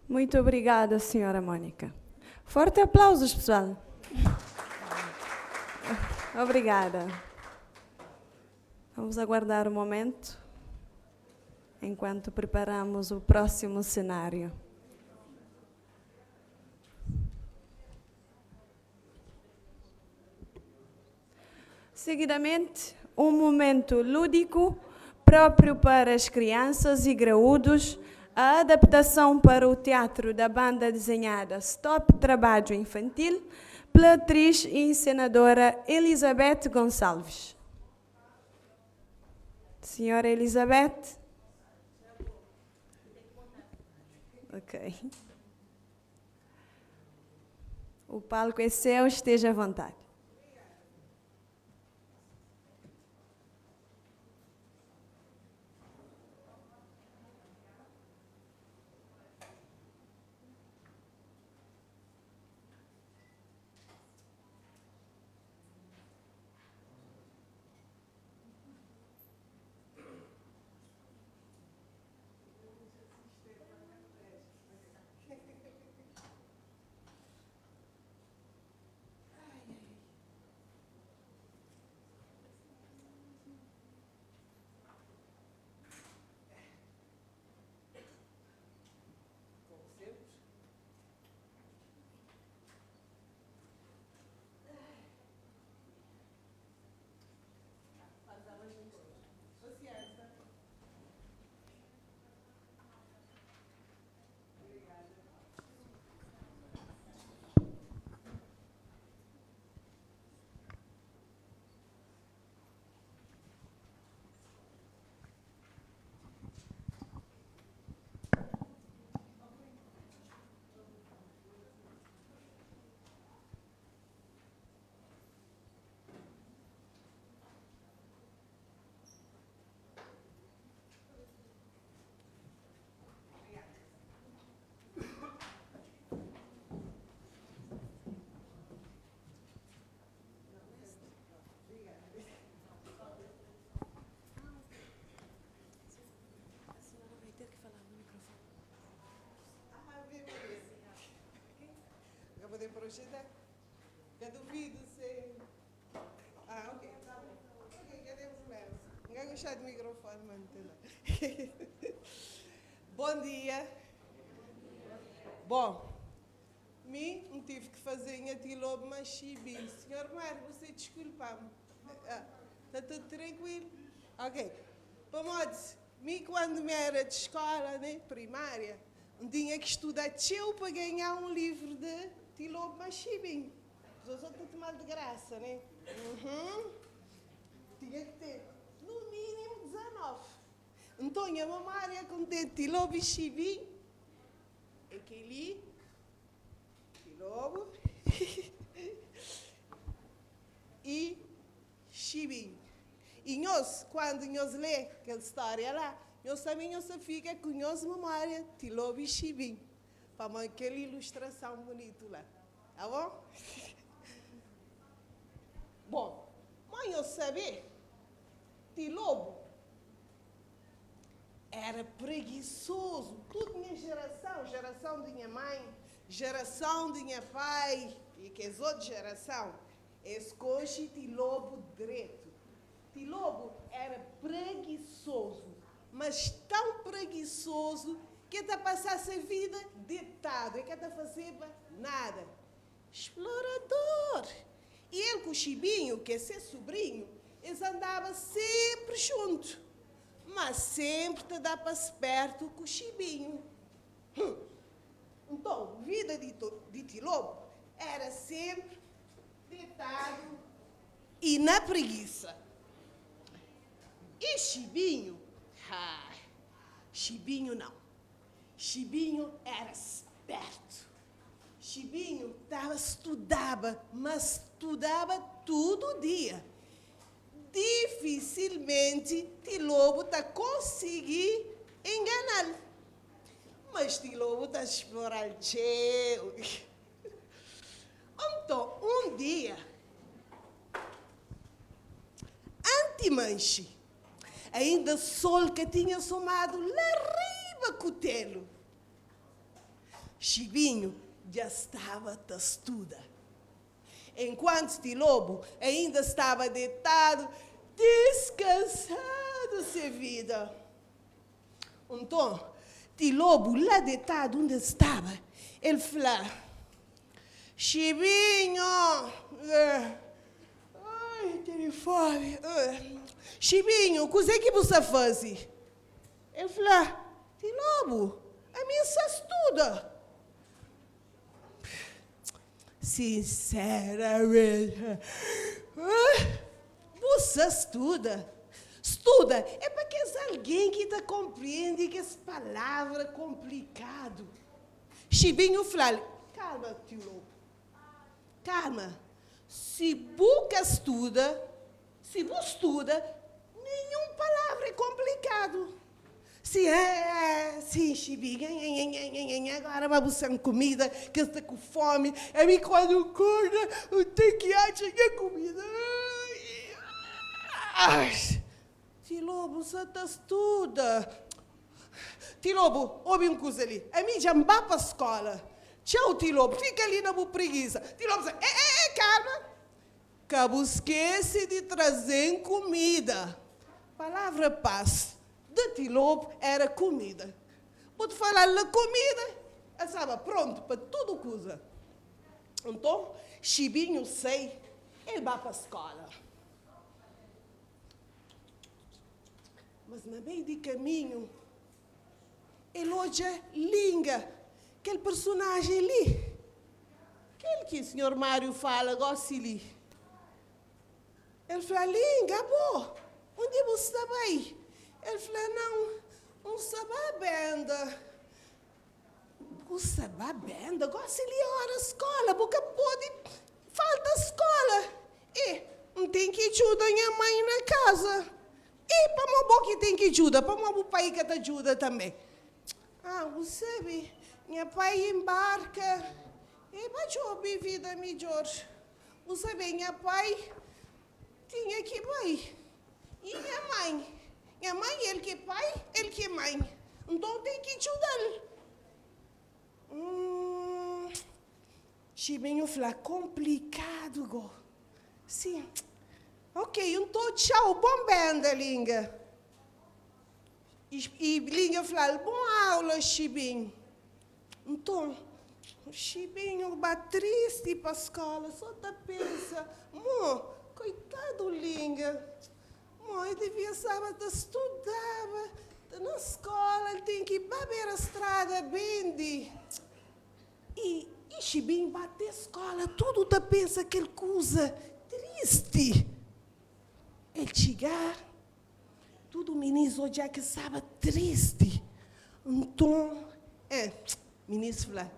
Muito obrigada, senhora Mônica. Forte aplausos, pessoal. Obrigada. Vamos aguardar um momento enquanto preparamos o próximo cenário. Seguidamente, um momento lúdico próprio para as crianças e graúdos, a adaptação para o teatro da banda desenhada Stop Trabalho Infantil, pela atriz e encenadora Elizabeth Gonçalves. Senhora Elizabeth? Ok. O palco é seu, esteja à vontade. poder proceder. Que duvido se... Ah, ok, tá bom. Ok, cadê os meus? Não vai gostar do microfone, mantém. Bom dia. Bom, não tive que fazer em Atilobo, mas chibi. Senhor Mário, você desculpa-me. Está tudo tranquilo? Ok. Vamos, quando me era de escola, né, primária, tinha que estudar para ganhar um livro de Atilobo Machibim. Os outros estão mal de graça, né? Tinha que ter, no mínimo, 19. Então, a memória com Atilobo e Chibim, aquele Atilobo e Chibim. E nós, quando nós lê aquela história lá, nós também fica com nossa memória Atilobo e Chibim. Para aquela ilustração bonita lá. Tá bom? Bom, mas eu sabia, Atilobo era preguiçoso. Toda minha geração de minha mãe, geração de minha pai, e que as outras gerações, escolhe Atilobo direito. Atilobo era preguiçoso, mas tão preguiçoso que até passasse a vida deitado, que até fazia nada. Explorador. E ele com o Chibinho, que é seu sobrinho, eles andavam sempre juntos. Mas sempre te dá para perto com o Chibinho. Então, a vida de Atilobo era sempre deitado e na preguiça. E Chibinho? Chibinho não. Chibinho era esperto. Chibinho estudava, mas estudava todo dia. Dificilmente Atilobo conseguia enganá-lo. Mas Atilobo está explorando. Então, um dia, antemanche, ainda sol que tinha somado lá riba cutelo, Chibinho já estava testuda. Enquanto Atilobo ainda estava deitado, descansado sem vida. Então, Atilobo, lá deitado onde estava, ele falou: Chibinho, ai, tenho fome. Chibinho, o que é que você faz? Ele falou: Atilobo, a minha só estuda. Sinceramente, você estuda? Estuda é para que é alguém que te compreende que essa palavra é complicado. Chibinho falou: calma, Atilobo, calma. Se você estuda, nenhuma palavra é complicado. Sim, Chibinho, agora vai buscar comida, que está com fome. A mim, quando acorda, eu tenho que achar comida. Atilobo, você estuda. Atilobo, ouve uma coisa ali. A mim já vai para a escola. Tchau, Atilobo, fica ali na boa preguiça. Atilobo diz: calma. Cabo esquece de trazer comida. Palavra paz. De Atilobo era comida. Pode falar da comida, eu estava pronto para tudo coisa. Então, Chibinho ele vai para a escola. Mas no meio do caminho, ele olha Linga, aquele personagem ali. Aquele que o senhor Mário fala, gosta ali. Ele fala: Linga, bom, onde você estava aí? Ele falou: não sabe a banda. Não sabe a banda? Gosta de ir à escola, porque pode, falta escola. E não tem que ajudar minha mãe na casa. E para o meu que tem que ajudar, para o meu pai que te ajuda também. Você sabe, meu pai embarca, e vai ouvir vida melhor. Você sabe, meu pai tinha que ir. E minha mãe? Minha mãe, ele que é pai, ele que é mãe. Então tem que ajudar. Chibinho fala, complicado, go. Sim. Ok, então tchau, bom banda, língua. E língua fala, boa aula, Chibinho. Então, o Chibinho vai triste para a escola, só pensa, coitado, língua. Ele devia saber que estudava na escola, ele tem que beber a estrada bem. E Chibinho bate a escola, tudo pensa que ele coisa triste. Ele chegar, tudo ministro já que sabe triste. Então, ministro fala,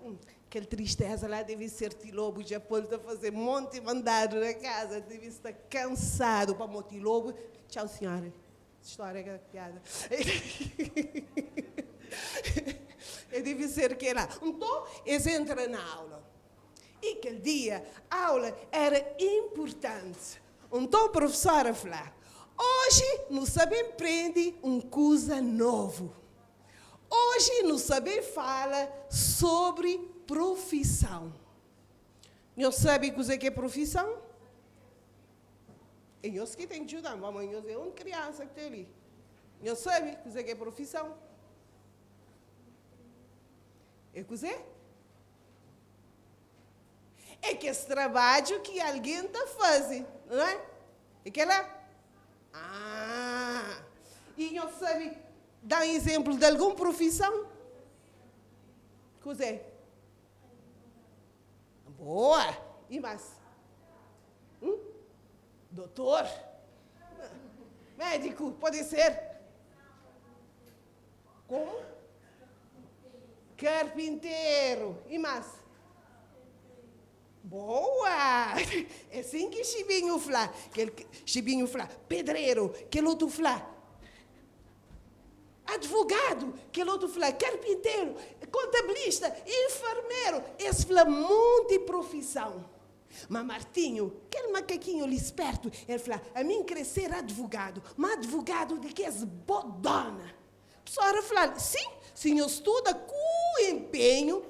aquela tristeza lá deve ser Tilobo, já pode fazer um monte de mandado na casa, deve estar cansado para o Tilobo. Tchau, senhora. História é piada. Deve ser que lá. Então, eles entram na aula. E aquele dia, a aula era importante. Então, a professora falou, hoje nós sabemos aprender uma coisa nova. Hoje nós sabemos falar sobre profissão. Não sabe o que é profissão? E nós que temos que ajudar, mamãe, nós é uma criança que está ali. Não sabe o que é profissão? É o que é que esse trabalho que alguém está fazendo, não é? É que ela... E não sabe dar um exemplo de alguma profissão? Que é? Boa! E mais? Doutor? Médico, pode ser? Como? Carpinteiro. E mais? Boa! É assim que Chibinho fala. Chibinho fala, pedreiro, que outro fala. Advogado, que outro fala, carpinteiro, contabilista, enfermeiro. Esse fala um monte de profissão. Mas Martinho, aquele macaquinho ali esperto, ele fala, a mim crescer advogado, mas advogado de que é bodona. A pessoa fala, sim, se eu estuda com empenho,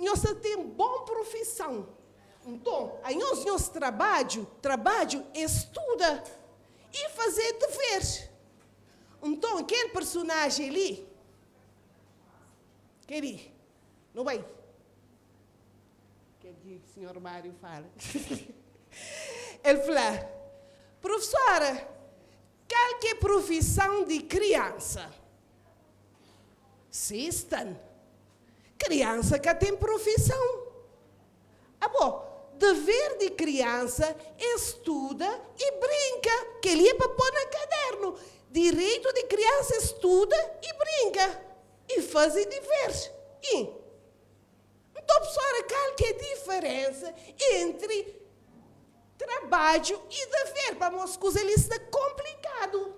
nós temos boa profissão. Então, aí nós trabalho, estuda e fazer dever. Então, aquele personagem ali, não vai? Que o senhor Mário fala. Ele fala, professora, qual que é a profissão de criança? Sistan. Criança que tem profissão. Dever de criança, estuda e brinca, que ele é para pôr no caderno. Direito de criança, estuda e brinca. E faz dever. Então, professora, qual que é a diferença entre trabalho e dever? Para nós, coisa ali está complicado.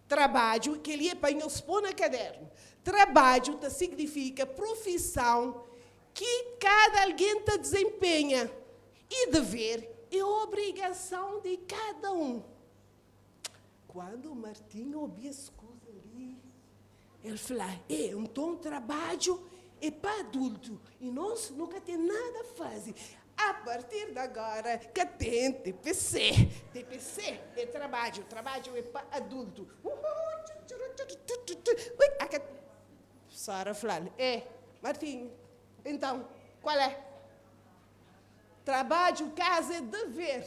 Trabalho, que ele é para nós pôr no caderno. Trabalho significa profissão que cada alguém desempenha. E dever é obrigação de cada um. Quando o Martinho ouviu as coisas ali, ele falou, então trabalho é para adulto. E nós nunca temos nada a fazer. A partir de agora, que tem TPC. TPC é trabalho. Trabalho é para adulto. A Sara falou, Martinho, então, qual é? Trabalho, casa é dever.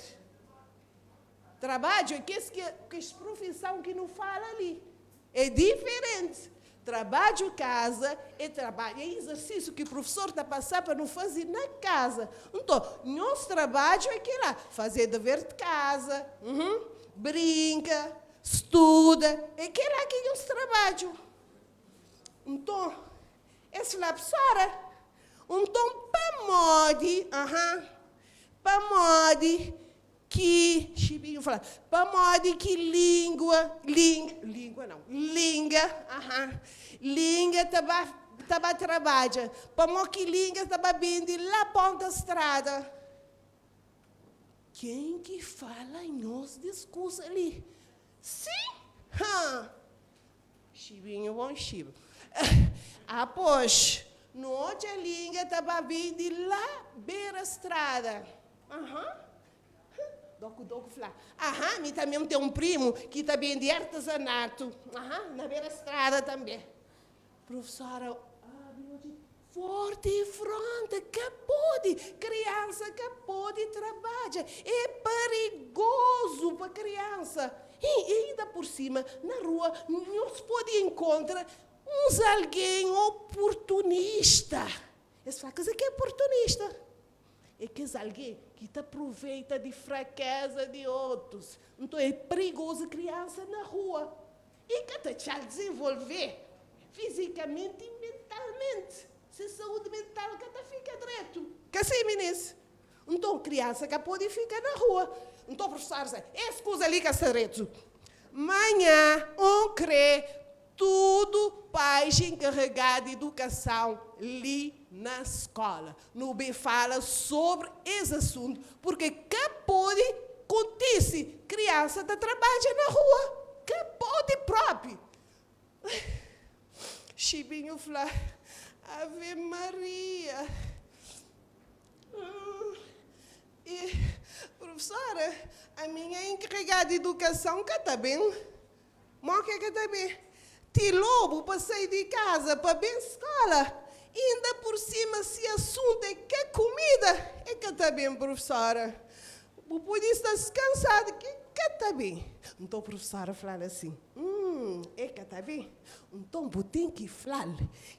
Trabalho é que essa profissão que não fala ali. É diferente. Trabalho, casa é trabalho. É exercício que o professor está passando para não fazer na casa. Então, nosso trabalho é que lá, fazer dever de casa, brinca, estuda. É que lá que é nosso trabalho. Então, essa é a professora. Então, para modo que, Chibinho fala, para modo que língua estava trabalhando, para modo que língua estava vindo lá ponta da estrada. Quem que fala em nosso discurso ali? Sim? Chibinho, bom Chibo. Pois, Noite a língua estava vindo de lá, beira a estrada. Doco fala. Me também tem um primo que também de artesanato. Na beira da estrada também. Professora, forte e fronte, que pode, criança que pode trabalhar. É perigoso para criança. E ainda por cima, na rua, não se pode encontrar alguém oportunista. Eles falam que é oportunista. É que é alguém que te aproveita de fraqueza de outros. Então é perigoso criança na rua. E que te deixa desenvolver fisicamente e mentalmente. Se saúde mental que te fica direito. Que assim, meninas? Então criança que pode ficar na rua. Então professor, escusa ali que é direito. Manhã, crê tudo pais encarregados de educação ali na escola. No bem fala sobre esse assunto, porque que pode acontecer criança que trabalha na rua, que pode próprio. Chibinho fala, Ave Maria. E, professora, a minha encarregada de educação que está bem. Mas que está bem? Te lobo para sair de casa, para bem escola. Ainda por cima, se assunto é que comida, é que está bem, professora. O pode estar descansado, que está bem. Então, a professora fala assim, é que está bem. Então, tem que falar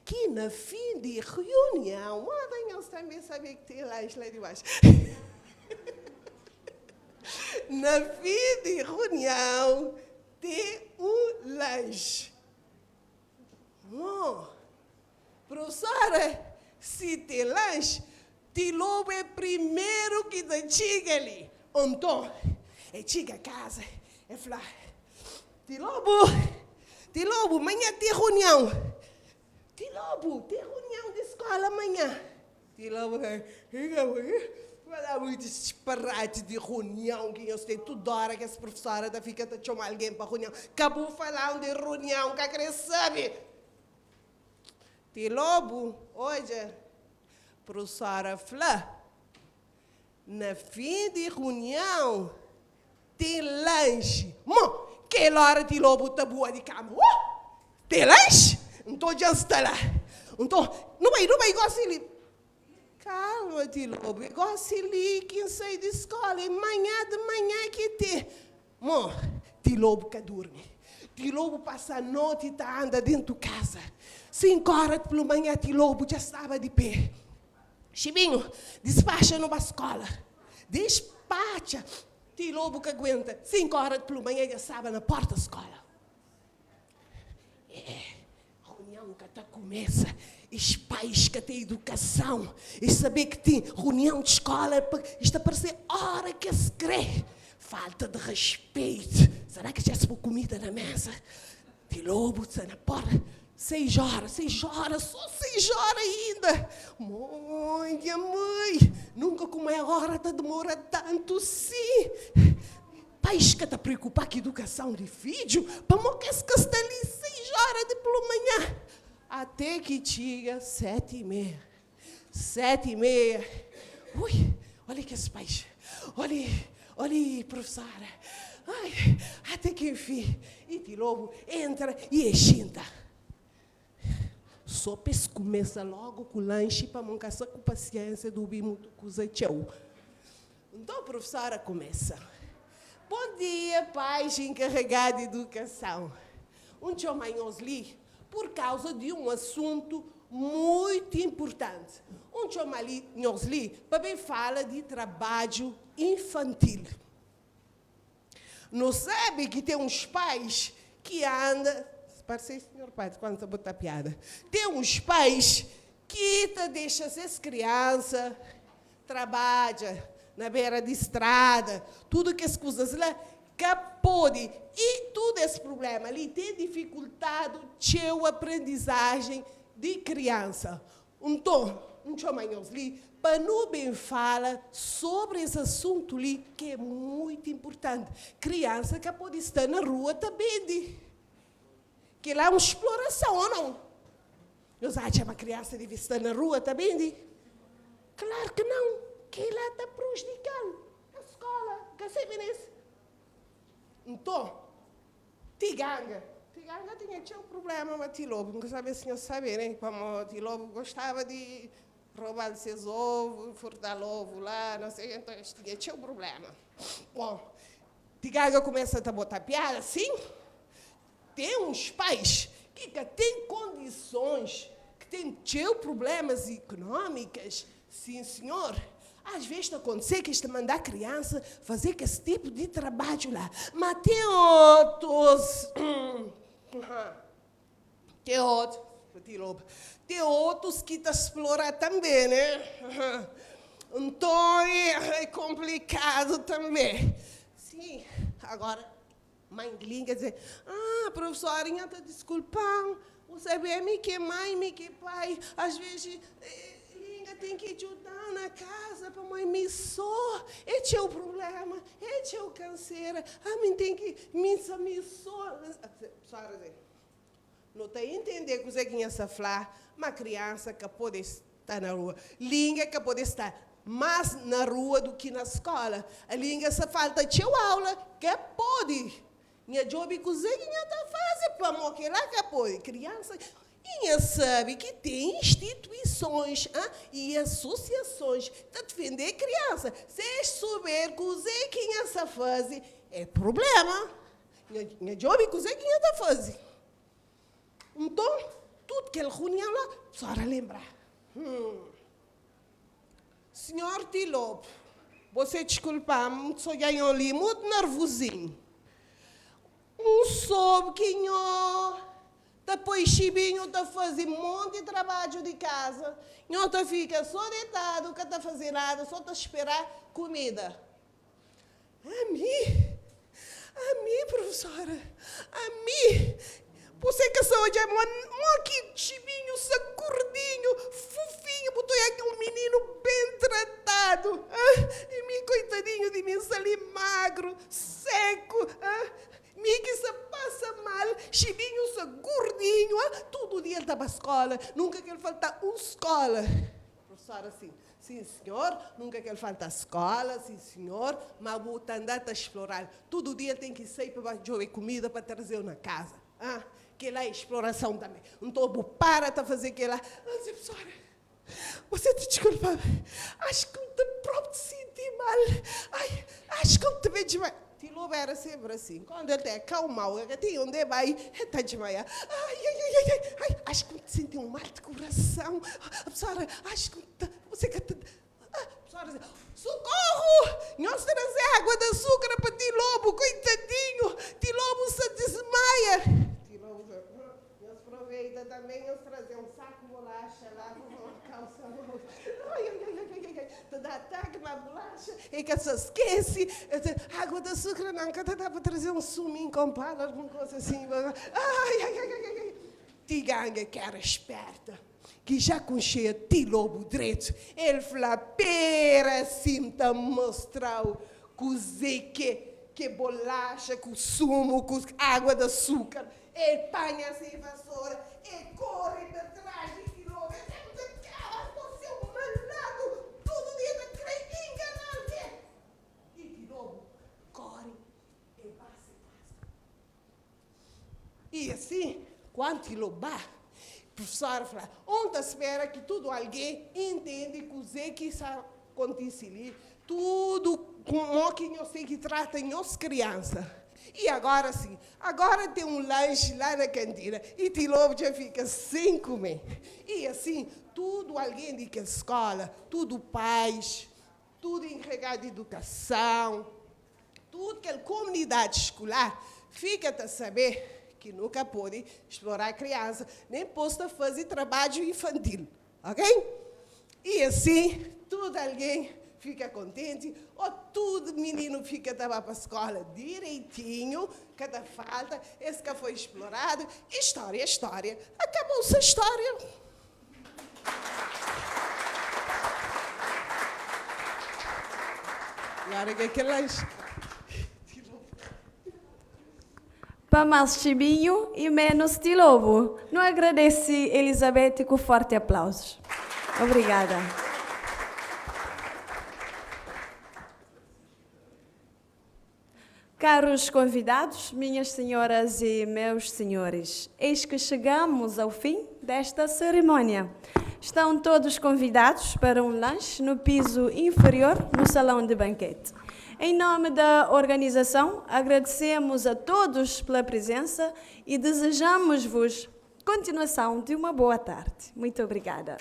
que na fim de reunião, nós também sabem que tem lanche lá de baixo. Na fim de reunião, tem um lanche. Professora, se tem lanche, te lobo é primeiro que te chega ali. Então, chega a casa, fala, te lobo, amanhã tem reunião. Te lobo, tem reunião de escola amanhã. Te lobo, fala muito disparate de reunião, que eu sei toda hora que essa professora fica a chamar alguém para reunião. Acabou falando de reunião, que a criança sabe. Te lobo, hoje, professora Flá, na fim de reunião, tem lanche. Que hora de lobo tá boa de cama? Tem lanche? Então já está lá. Então, não vai igual assim. Calma, de lobo, igual assim, quem sai de escola, e manhã de manhã que tem. De lobo que dorme. De lobo passa a noite e tá anda dentro de casa. 5 horas pela manhã, de lobo já estava de pé. Chibinho, despacha numa escola. Despacha. De lobo que aguenta. 5 horas pela manhã já estava na porta da escola. Reunião que até começa. Os pais que têm educação. E saber que tem reunião de escola. Isto parece hora que se crê. Falta de respeito. Será que já se pôs comida na mesa? De lobo, está na porta. 6 horas, só 6 horas ainda. Mãe, nunca como é hora de demora tanto sim. Pais que está preocupado com a educação de filho, para que está ali 6 horas de pela manhã. Até que chega 7h30. 7h30. Ui, olha que esses pais. Olha, professora. Ai, até que enfim. E de logo entra e extinta. Só para começa logo com o lanche para não caçar com paciência do bimo do coisa tchau. Então a professora começa. Bom dia, pais encarregados de educação. Tchau manhãos li por causa de um assunto muito importante. Tchau manhãos li para bem fala de trabalho infantil. Não sabe que tem uns pais que andam... Parece, senhor padre, quando você botar piada. Tem uns pais que deixam essas crianças, trabalha na beira de estrada, tudo que as coisas lá, que pode. E todo esse problema ali tem dificultado a aprendizagem de criança. Então, chamamos ali, para não bem falar sobre esse assunto ali, que é muito importante. Criança que pode estar na rua também. Que lá é uma exploração, ou não? Nós achamos que uma criança deve estar na rua também, de? Claro que não. Que ela está prejudicando a escola. Que você isso? Então, Tiganga tinha um problema, mas Tilobo, não sabia se saber, né? Como Tilobo gostava de roubar seus ovos, furtar ovo lá, não sei, então tinha um problema. Bom, Tiganga começa a botar piada, assim. Tem uns pais que têm condições, que têm problemas econômicos, sim, senhor. Às vezes acontece que está mandar a criança fazer esse tipo de trabalho lá. Mas tem outros. Tem outros que estão explorando também, né? Então é complicado também. Sim, agora, mãe de língua dizer, professora, está desculpando, você sabe, que mãe, que pai, às vezes língua tem que ajudar na casa para mãe me só. Esse é o problema, esse é o câncer, a mim tem que me só. Não está a entender que você quer falar, uma criança que pode estar na rua, língua que pode estar mais na rua do que na escola. A língua só falta de aula, que pode. Minha job que você está fazendo para morrer lá que pode. Criança, e sabe que tem instituições e associações para defender a criança. Se souber que você está fazendo, é problema. Minha job que você está fazendo. Então, tudo que ele reuniu lá, só para lembrar. Senhor Tilobo, você desculpa-me, só ganhou ali muito nervosinho. Soube que depois Chibinho está fazendo um monte de trabalho de casa. Não fica só deitado, não está fazendo nada, só está a esperar comida. A mim, professora, a mim. Você que sou de aqui, Chibinho, sacurdinho, fofinho, botou aqui um menino bem tratado. E mim, coitadinho de mim, ali magro, seco. Mim que se passa mal, Chibinho, se gordinho. Todo dia ele está para a escola, nunca que ele falta uma escola. Professora, sim, senhor, nunca que ele falta a escola, sim, senhor, mas vou andar a explorar. Todo dia ele tem que sair para jogar comida para trazer na casa. Que lá é exploração também. Então, para de fazer aquilo lá. Professora, você te desculpa. Acho que te próprio senti mal. Acho que te vejo demais. Tilobo era sempre assim. Quando ele está calmo, ele tem onde vai, ele está desmaiado. Acho que te senti um mal de coração. Professora, acho que você que te... Professora, socorro! Nós trazemos água de açúcar para Tilobo, coitadinho. Tilobo se desmaia. Aproveita também, eu trazer um saco de bolacha lá, uma calça nova. Tu dá ataque na bolacha e que se esquece. Água de açúcar não, que dá para trazer um suminho com pala, alguma coisa assim. Tiganga que era esperta, que já conhecia Tilobo direito. Ele falou, pera assim, te mostrou que bolacha, com sumo, com água de açúcar. Ele panha assim vassoura, e corre para trás de Tilobo. Você é um malado, todo dia está querendo enganar. E Tilobo corre e passa. E assim, quando Tilobo vai, a professora fala, onde espera que todo alguém entende que isso acontece ali, tudo como que nós temos que tratar nossas crianças. E agora sim, agora tem um lanche lá na cantina e Tilobo já fica sem comer. E assim, tudo alguém de que escola, tudo pais, tudo encarregado de educação, tudo que a comunidade escolar fica a saber que nunca pode explorar a criança, nem posta fazer trabalho infantil, ok? E assim, tudo alguém fica contente, ou todo menino fica para a escola direitinho, cada falta, esse que foi explorado. História. Acabou-se a história. Para mais chibinho e menos de lobo. Não agradece, Elizabeth, com forte aplausos. Obrigada. Caros convidados, minhas senhoras e meus senhores, eis que chegamos ao fim desta cerimônia. Estão todos convidados para um lanche no piso inferior no salão de banquete. Em nome da organização, agradecemos a todos pela presença e desejamos-vos continuação de uma boa tarde. Muito obrigada.